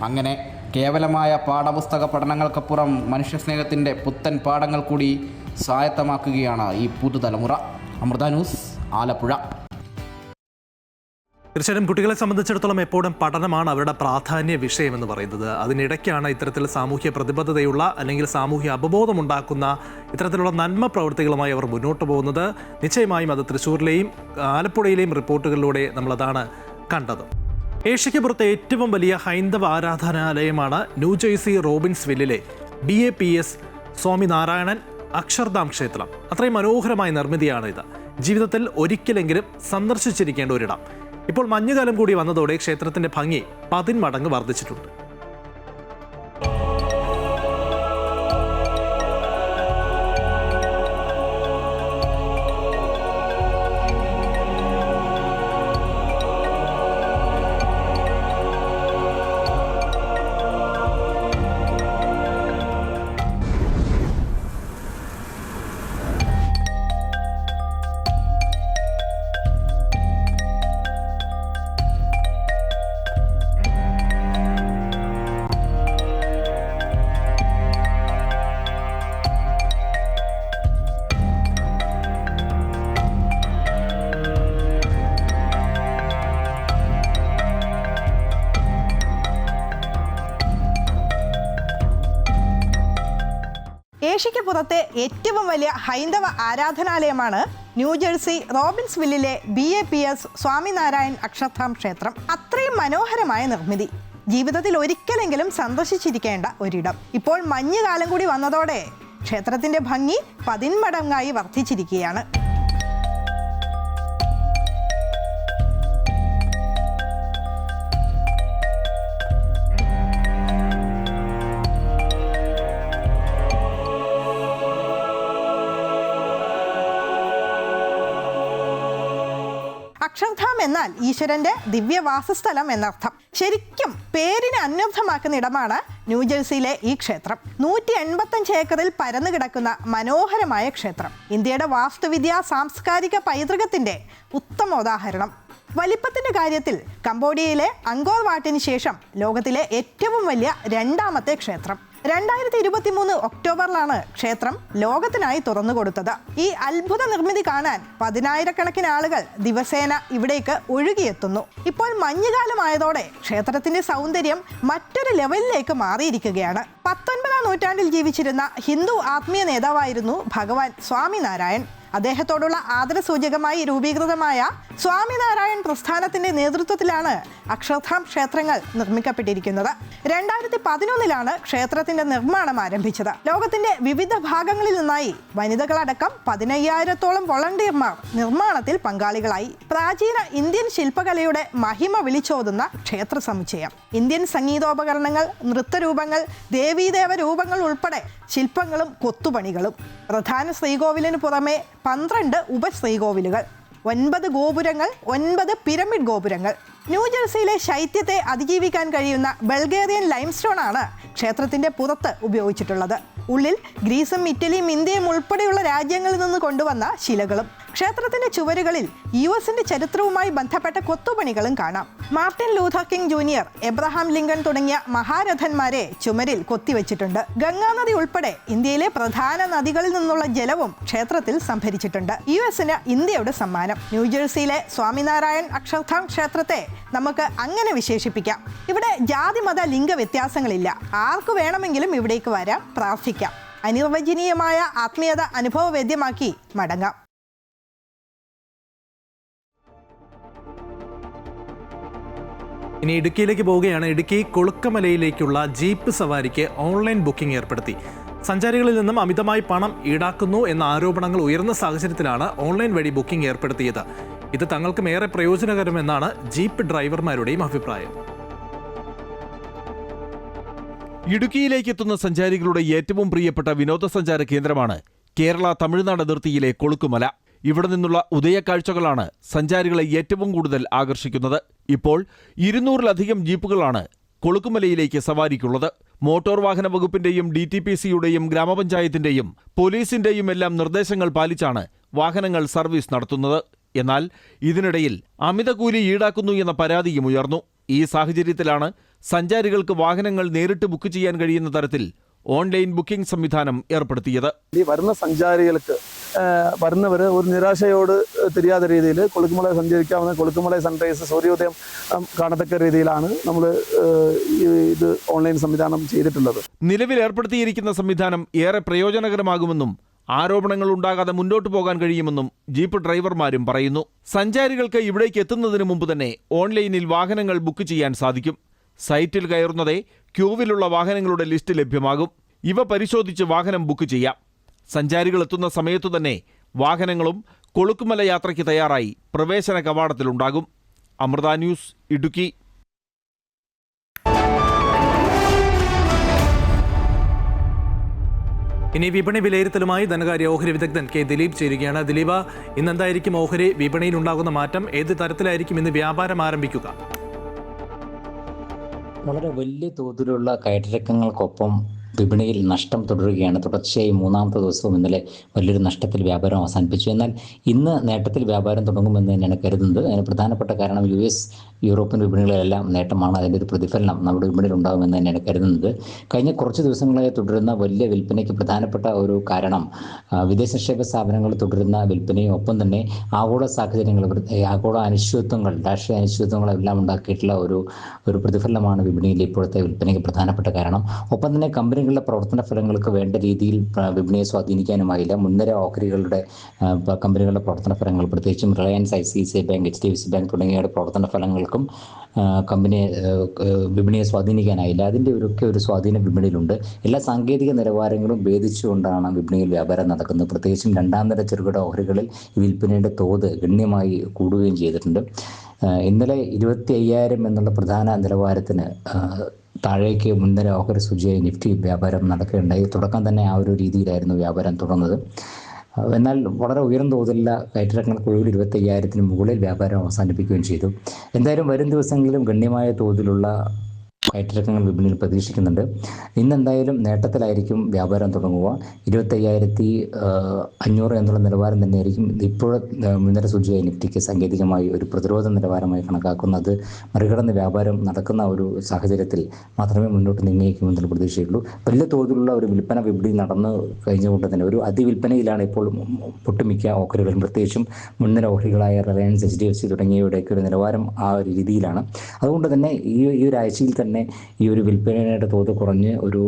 അങ്ങനെ കേവലമായ പാഠപുസ്തക പഠനങ്ങൾക്കപ്പുറം മനുഷ്യസ്നേഹത്തിൻ്റെ പുത്തൻ പാഠങ്ങൾ കൂടി സ്വായത്തമാക്കുകയാണ് ഈ പുതുതലമുറ. അമൃത ന്യൂസ്, ആലപ്പുഴ. തീർച്ചയായും കുട്ടികളെ സംബന്ധിച്ചിടത്തോളം എപ്പോഴും പഠനമാണ് അവരുടെ പ്രാധാന്യ വിഷയമെന്ന് പറയുന്നത്. അതിനിടയ്ക്കാണ് ഇത്തരത്തിൽ സാമൂഹ്യ പ്രതിബദ്ധതയുള്ള അല്ലെങ്കിൽ സാമൂഹ്യ അവബോധമുണ്ടാക്കുന്ന ഇത്തരത്തിലുള്ള നന്മ പ്രവൃത്തികളുമായി അവർ മുന്നോട്ട് പോകുന്നത്. നിശ്ചയമായും അത് തൃശ്ശൂരിലെയും ആലപ്പുഴയിലെയും റിപ്പോർട്ടുകളിലൂടെ നമ്മളതാണ് കണ്ടത്. ഏഷ്യയ്ക്ക് പുറത്തെ ഏറ്റവും വലിയ ഹൈന്ദവ ആരാധനാലയമാണ് ന്യൂജേഴ്സി റോബിൻസ്വില്ലിലെ BAPS സ്വാമിനാരായണൻ അക്ഷർധാം ക്ഷേത്രം. അത്രയും മനോഹരമായ നിർമ്മിതിയാണ് ഇത്. ജീവിതത്തിൽ ഒരിക്കലെങ്കിലും സന്ദർശിച്ചിരിക്കേണ്ട ഒരിടം. ഇപ്പോൾ മഞ്ഞുകാലം കൂടി വന്നതോടെ ക്ഷേത്രത്തിന്റെ ഭംഗി 10 മടങ്ങ് വർദ്ധിച്ചിട്ടുണ്ട്. ഏഷ്യയ്ക്ക് പുറത്തെ ഏറ്റവും വലിയ ഹൈന്ദവ ആരാധനാലയമാണ് ന്യൂജേഴ്സി റോബിൻസ്വില്ലിലെ BAPS സ്വാമിനാരായൺ അക്ഷർധാം ക്ഷേത്രം. അത്രയും മനോഹരമായ നിർമ്മിതി. ജീവിതത്തിൽ ഒരിക്കലെങ്കിലും സന്ദർശിച്ചിരിക്കേണ്ട ഒരിടം. ഇപ്പോൾ മഞ്ഞുകാലം കൂടി വന്നതോടെ ക്ഷേത്രത്തിന്റെ ഭംഗി 10 മടങ്ങായി വർദ്ധിച്ചിരിക്കുകയാണ്. അക്ഷർധാം എന്നാൽ ഈശ്വരന്റെ ദിവ്യവാസസ്ഥലം എന്നർത്ഥം. ശരിക്കും പേരിനെ അന്വർത്ഥമാക്കുന്ന ഇടമാണ് ന്യൂജേഴ്സിയിലെ ഈ ക്ഷേത്രം. 185 ഏക്കറിൽ പരന്നു കിടക്കുന്ന മനോഹരമായ ക്ഷേത്രം ഇന്ത്യയുടെ വാസ്തുവിദ്യ സാംസ്കാരിക പൈതൃകത്തിന്റെ ഉത്തമോദാഹരണം. വലിപ്പത്തിന്റെ കാര്യത്തിൽ കംബോഡിയയിലെ അങ്കോർ വാട്ടിന് ശേഷം ലോകത്തിലെ ഏറ്റവും വലിയ 2ാമത്തെ ക്ഷേത്രം. 2023 ഒക്ടോബറിലാണ് ക്ഷേത്രം ലോകത്തിനായി തുറന്നു കൊടുത്തത്. ഈ അത്ഭുത നിർമ്മിതി കാണാൻ 10,000-കണക്കിന് ആളുകൾ ദിവസേന ഇവിടേക്ക് ഒഴുകിയെത്തുന്നു. ഇപ്പോൾ മഞ്ഞുകാലമായതോടെ ക്ഷേത്രത്തിന്റെ സൗന്ദര്യം മറ്റൊരു ലെവലിലേക്ക് മാറിയിരിക്കുകയാണ്. 19ാം നൂറ്റാണ്ടിൽ ജീവിച്ചിരുന്ന ഹിന്ദു ആത്മീയ നേതാവായിരുന്നു ഭഗവാൻ സ്വാമിനാരായൺ. അദ്ദേഹത്തോടുള്ള ആദരസൂചകമായി രൂപീകൃതമായ സ്വാമിനാരായൺ പ്രസ്ഥാനത്തിന്റെ നേതൃത്വത്തിലാണ് അക്ഷർധാം ക്ഷേത്രങ്ങൾ നിർമ്മിക്കപ്പെട്ടിരിക്കുന്നത്. 2011 ക്ഷേത്രത്തിന്റെ നിർമ്മാണം ആരംഭിച്ചത്. ലോകത്തിന്റെ വിവിധ ഭാഗങ്ങളിൽ നിന്നായി വനിതകളടക്കം 15,000-ഓളം വോളണ്ടിയർമാർ നിർമ്മാണത്തിൽ പങ്കാളികളായി. പ്രാചീന ഇന്ത്യൻ ശില്പകലയുടെ മഹിമ വിളിച്ചോതുന്ന ക്ഷേത്ര സമുച്ചയം. ഇന്ത്യൻ സംഗീതോപകരണങ്ങൾ, നൃത്തരൂപങ്ങൾ, ദേവീദേവ രൂപങ്ങൾ ഉൾപ്പെടെ ശില്പങ്ങളും കൊത്തുപണികളും. പ്രധാന ശ്രീകോവിലിന് പുറമെ 12 ഉപശ്രീകോവിലുകൾ, 9 ഗോപുരങ്ങൾ, 9 പിരമിഡ് ഗോപുരങ്ങൾ. ന്യൂജേഴ്സിയിലെ ശൈത്യത്തെ അതിജീവിക്കാൻ കഴിയുന്ന ബൾഗേറിയൻ ലൈംസ്റ്റോൺ ആണ് ക്ഷേത്രത്തിന്റെ പുറത്ത് ഉപയോഗിച്ചിട്ടുള്ളത്. ഉള്ളിൽ ഗ്രീസും ഇറ്റലിയും ഇന്ത്യയും ഉൾപ്പെടെയുള്ള രാജ്യങ്ങളിൽ നിന്ന് കൊണ്ടുവന്ന ശിലകളും. ക്ഷേത്രത്തിന്റെ ചുവരുകളിൽ US-ന്റെ ചരിത്രവുമായി ബന്ധപ്പെട്ട കൊത്തുപണികളും കാണാം. Martin Luther king junior, Abraham Lincoln തുടങ്ങിയ മഹാരഥന്മാരെ ചുമരിൽ കൊത്തിവെച്ചിട്ടുണ്ട്. ഗംഗാനദി ഉൾപ്പെടെ ഇന്ത്യയിലെ പ്രധാന നദികളിൽ നിന്നുള്ള ജലവും ക്ഷേത്രത്തിൽ സംഭരിച്ചിട്ടുണ്ട്. US-ന് ഇന്ത്യയുടെ സമ്മാനം. ന്യൂജേഴ്സിയിലെ സ്വാമിനാരായൺ അക്ഷർധാം ക്ഷേത്രത്തെ നമുക്ക് അങ്ങനെ വിശേഷിപ്പിക്കാം. ഇവിടെ ജാതി മത ലിംഗ വ്യത്യാസങ്ങളില്ല. ആർക്കു വേണമെങ്കിലും ഇവിടേക്ക് വരാം, പ്രാർത്ഥിക്കാം. അനിർവചനീയമായ ആത്മീയത അനുഭവവേദ്യമാക്കി മടങ്ങാം. ഇനി ഇടുക്കിയിലേക്ക് പോവുകയാണ്. ഇടുക്കി കൊളുക്കമലയിലേക്കുള്ള ജീപ്പ് സവാരിക്ക് ഓൺലൈൻ ബുക്കിംഗ് ഏർപ്പെടുത്തി. സഞ്ചാരികളിൽ നിന്നും അമിതമായി പണം ഈടാക്കുന്നു എന്ന ആരോപണങ്ങൾ ഉയർന്ന സാഹചര്യത്തിലാണ് ഓൺലൈൻ വഴി ബുക്കിംഗ് ഏർപ്പെടുത്തിയത്. ഇത് തങ്ങൾക്കും ഏറെ പ്രയോജനകരമെന്നാണ് ജീപ്പ് ഡ്രൈവർമാരുടെയും അഭിപ്രായം. ഇടുക്കിയിലേക്ക് എത്തുന്ന സഞ്ചാരികളുടെ ഏറ്റവും പ്രിയപ്പെട്ട വിനോദസഞ്ചാര കേന്ദ്രമാണ് കേരള തമിഴ്നാട് അതിർത്തിയിലെ കൊളുക്കുമല. ഇവിടെ നിന്നുള്ള ഉദയക്കാഴ്ചകളാണ് സഞ്ചാരികളെ ഏറ്റവും കൂടുതൽ ആകർഷിക്കുന്നത്. ഇപ്പോൾ 200-ലധികം ജീപ്പുകളാണ് കൊളുക്കുമലയിലേക്ക് സവാരിക്കുള്ളത്. മോട്ടോർ വാഹന വകുപ്പിന്റെയും DTPCയുടെയും ഗ്രാമപഞ്ചായത്തിന്റെയും പോലീസിന്റെയും എല്ലാം നിർദ്ദേശങ്ങൾ പാലിച്ചാണ് വാഹനങ്ങൾ സർവീസ് നടത്തുന്നത്. എന്നാൽ ഇതിനിടയിൽ അമിത കൂലി ഈടാക്കുന്നു എന്ന പരാതിയും ഉയർന്നു. ഈ സാഹചര്യത്തിലാണ് സഞ്ചാരികൾക്ക് വാഹനങ്ങൾ നേരിട്ട് ബുക്ക് ചെയ്യാൻ കഴിയുന്ന തരത്തിൽ ഓൺലൈൻ ബുക്കിംഗ് സംവിധാനം ഏർപ്പെടുത്തിയത്. ഈ വരുന്ന സഞ്ചാരികൾക്ക് വരുന്നവർ ഒരു നിരാശയോട് തിരിയാത്ത രീതിയിൽ കൊളുക്കുമല സഞ്ചരിക്കാവുന്ന കൊളുക്കുമല സൺറൈസ് സൂര്യോദയം കാണത്തക്ക രീതിയിലാണ് നമ്മൾ ഇത് ഓൺലൈൻ സംവിധാനം ചെയ്തിട്ടുള്ളത്. നിലവിൽ ഏർപ്പെടുത്തിയിരിക്കുന്ന സംവിധാനം ഏറെ പ്രയോജനകരമാകുമെന്നും ആരോപണങ്ങൾ ഉണ്ടാകാതെ മുന്നോട്ടു പോകാൻ കഴിയുമെന്നും ജീപ്പ് ഡ്രൈവർമാരും പറയുന്നു. സഞ്ചാരികൾക്ക് ഇവിടേക്ക് എത്തുന്നതിന് മുമ്പ് തന്നെ ഓൺലൈനിൽ വാഹനങ്ങൾ ബുക്ക് ചെയ്യാൻ സാധിക്കും. സൈറ്റിൽ കയറുന്നതേ ക്യൂവിലുള്ള വാഹനങ്ങളുടെ ലിസ്റ്റ് ലഭ്യമാകും. ഇവ പരിശോധിച്ച് വാഹനം ബുക്ക് ചെയ്യാം. സഞ്ചാരികൾ എത്തുന്ന സമയത്തു തന്നെ വാഹനങ്ങളും കൊളുക്കുമല യാത്രയ്ക്ക് തയ്യാറായി പ്രവേശന കവാടത്തിലുണ്ടാകും. അമൃത ന്യൂസ്, ഇടുക്കി. ഇനി വിപണി വിലയിരുത്തലുമായി ധനകാര്യ ഓഹരി വിദഗ്ധൻ കെ ദിലീപ് ചേരുകയാണ്. ദിലീപ്, ഇന്നെന്തായിരിക്കും ഓഹരി വിപണിയിൽ ഉണ്ടാകുന്ന മാറ്റം? ഏത് തരത്തിലായിരിക്കും ഇന്ന് വ്യാപാരം ആരംഭിക്കുക? വളരെ വലിയ തോതിലുള്ള കയറ്റിറക്കങ്ങൾക്കൊപ്പം വിപണിയിൽ നഷ്ടം തുടരുകയാണ്. തുടർച്ചയായി 3ാമത്തെ ദിവസവും ഇന്നലെ വലിയൊരു നഷ്ടത്തിൽ വ്യാപാരം അവസാനിപ്പിച്ചു. എന്നാൽ ഇന്ന് നേട്ടത്തിൽ വ്യാപാരം തുടങ്ങുമെന്ന് തന്നെയാണ് കരുതുന്നത്. അതിന് പ്രധാനപ്പെട്ട കാരണം US, യൂറോപ്യൻ വിപണികളിലെല്ലാം നേട്ടമാണ്. അതിൻ്റെ ഒരു പ്രതിഫലനം നമ്മുടെ വിപണിയിൽ ഉണ്ടാകുമെന്ന് തന്നെയാണ് കരുതുന്നത്. കഴിഞ്ഞ കുറച്ച് ദിവസങ്ങളായി തുടരുന്ന വലിയ വിൽപ്പനയ്ക്ക് പ്രധാനപ്പെട്ട ഒരു കാരണം വിദേശ നിക്ഷേപ സ്ഥാപനങ്ങൾ തുടരുന്ന വിൽപ്പനയും ഒപ്പം തന്നെ ആഗോള സാഹചര്യങ്ങൾ, ആഗോള അനിശ്ചിതത്വങ്ങൾ, രാഷ്ട്രീയ അനിശ്ചിതത്വങ്ങളെല്ലാം ഉണ്ടാക്കിയിട്ടുള്ള ഒരു പ്രതിഫലനമാണ് വിപണിയിൽ ഇപ്പോഴത്തെ വിൽപ്പനയ്ക്ക് പ്രധാനപ്പെട്ട കാരണം. ഒപ്പം തന്നെ കമ്പനികളുടെ പ്രവർത്തന ഫലങ്ങൾക്ക് വേണ്ട രീതിയിൽ വിപണിയെ സ്വാധീനിക്കാനുമായില്ല. മുൻനിര ഓഹരികളുടെ കമ്പനികളുടെ പ്രവർത്തന ഫലങ്ങൾ, പ്രത്യേകിച്ചും Reliance, ICICI bank, HDFC bank തുടങ്ങിയവയുടെ പ്രവർത്തന ഫലങ്ങൾക്കും വിപണിയെ സ്വാധീനിക്കാനായില്ല. അതിൻ്റെ ഒരു സ്വാധീനം വിപണിയിലുണ്ട്. എല്ലാ സാങ്കേതിക നിലവാരങ്ങളും ഭേദിച്ചുകൊണ്ടാണ് വിപണിയിൽ വ്യാപാരം നടക്കുന്നത്. പ്രത്യേകിച്ചും 2ാം നിര ചെറുകിട ഓഹരികളിൽ വിൽപ്പനയുടെ തോത് ഗണ്യമായി കൂടുകയും ചെയ്തിട്ടുണ്ട്. ഇന്നലെ 25,000 എന്നുള്ള പ്രധാന നിലവാരത്തിന് താഴേക്ക് മുൻനിര ഓഹരി സൂചിയായി നിഫ്റ്റി വ്യാപാരം നടക്കുകയുണ്ടായി. തുടക്കം തന്നെ ആ ഒരു രീതിയിലായിരുന്നു വ്യാപാരം തുടർന്നത്. എന്നാൽ വളരെ ഉയർന്ന തോതിലുള്ള കയറ്റിറക്കങ്ങൾക്കൊടുവിൽ 25,000-ന് മുകളിൽ വ്യാപാരം അവസാനിപ്പിക്കുകയും ചെയ്തു. എന്തായാലും വരും ദിവസങ്ങളിലും ഗണ്യമായ തോതിലുള്ള കയറ്റിറക്കങ്ങൾ വിപണിയിൽ പ്രതീക്ഷിക്കുന്നുണ്ട്. ഇന്നെന്തായാലും നേട്ടത്തിലായിരിക്കും വ്യാപാരം തുടങ്ങുക. 25,500 എന്നുള്ള നിലവാരം തന്നെയായിരിക്കും ഇപ്പോൾ മുൻനിര സൂചിയായി നിഫ്റ്റിക്ക് സാങ്കേതികമായി ഒരു പ്രതിരോധ നിലവാരമായി കണക്കാക്കുന്നത്. മറികടന്ന് വ്യാപാരം നടക്കുന്ന ഒരു സാഹചര്യത്തിൽ മാത്രമേ മുന്നോട്ട് നീങ്ങിയേക്കുമെന്നുള്ള പ്രതീക്ഷയുള്ളൂ. വലിയ തോതിലുള്ള ഒരു വിൽപ്പന വിപണി നടന്നു കഴിഞ്ഞുകൊണ്ട് തന്നെ ഒരു അതിവിൽപ്പനയിലാണ് ഇപ്പോൾ ഒട്ടുമിക്ക ഓഹരികളും. പ്രത്യേകിച്ചും മുൻനിര ഓഹരികളായ റിലയൻസ്, HDFC തുടങ്ങിയവയുടെയൊക്കെ ഒരു നിലവാരം ആ ഒരു രീതിയിലാണ്. അതുകൊണ്ട് തന്നെ ഈ ഒരാഴ്ചയിൽ തന്നെ ഈ ഒരു വിൽപ്പനയുടെ തോത് കുറഞ്ഞ് ഒരു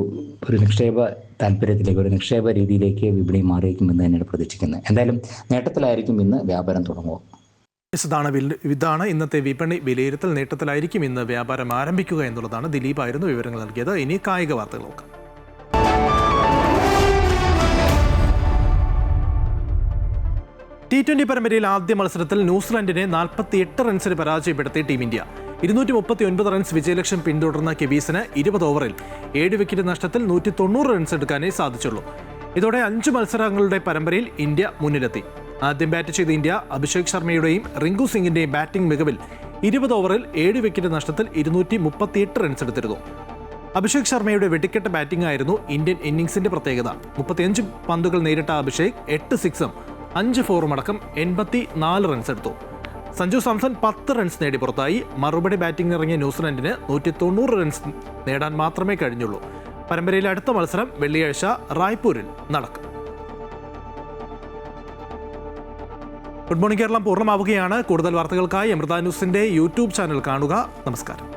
നിക്ഷേപ താല്പര്യത്തിലേക്ക്, ഒരു നിക്ഷേപ രീതിയിലേക്ക് വിപണി മാറിയേക്കുമെന്ന് തന്നെയാണ് പ്രതീക്ഷിക്കുന്നത്. എന്തായാലും നേട്ടത്തിലായിരിക്കും ഇന്ന് വ്യാപാരം തുടങ്ങുക. ഇതാണ് ഇന്നത്തെ വിപണി വിലയിരുത്തൽ. നേട്ടത്തിലായിരിക്കും ഇന്ന് വ്യാപാരം ആരംഭിക്കുക എന്നുള്ളതാണ്. ദിലീപ് ആയിരുന്നു വിവരങ്ങൾ നൽകിയത്. ഇനി കായിക വാർത്തകൾ നോക്കാം. T20 പരമ്പരയിൽ ആദ്യ മത്സരത്തിൽ ന്യൂസിലാൻഡിനെ 48 റൺസിന് പരാജയപ്പെടുത്തി ടീം ഇന്ത്യ. 239 റൺസ് വിജയലക്ഷ്യം പിന്തുടർന്ന കിവീസിന് 20 ഓവറിൽ 7 വിക്കറ്റ് നഷ്ടത്തിൽ 190 റൺസ് എടുക്കാനേ സാധിച്ചുള്ളൂ. ഇതോടെ 5 മത്സരങ്ങളുടെ പരമ്പരയിൽ ഇന്ത്യ മുന്നിലെത്തി. ആദ്യം ബാറ്റ് ചെയ്ത ഇന്ത്യ അഭിഷേക് ശർമ്മയുടെയും റിങ്കു സിംഗിന്റെയും ബാറ്റിംഗ് മികവിൽ 20 ഓവറിൽ 7 വിക്കറ്റ് നഷ്ടത്തിൽ 238 റൺസ് എടുത്തിരുന്നു. അഭിഷേക് ശർമ്മയുടെ വെടിക്കെട്ട് ബാറ്റിംഗ് ആയിരുന്നു ഇന്ത്യൻ ഇന്നിംഗ്സിന്റെ പ്രത്യേകത. 35 പന്തുകൾ നേരിട്ട അഭിഷേക് 8 സിക്സും 5 ഫോറും അടക്കം 84 റൺസ് എടുത്തു. സഞ്ജു സാംസൺ 10 റൺസ് നേടി പുറത്തായി. മറുപടി ബാറ്റിംഗ് ഇറങ്ങിയ ന്യൂസിലൻഡിന് 190 റൺസ് നേടാൻ മാത്രമേ കഴിഞ്ഞുള്ളൂ. പരമ്പരയിലെ അടുത്ത മത്സരം വെള്ളിയാഴ്ച റായ്പൂരിൽ നടക്കും. ഗുഡ് മോർണിംഗ് കേരളം പൂർണ്ണമാവുകയാണ്. കൂടുതൽ വാർത്തകൾക്കായി അമൃത ന്യൂസിന്റെ YouTube ചാനൽ കാണുക. നമസ്കാരം.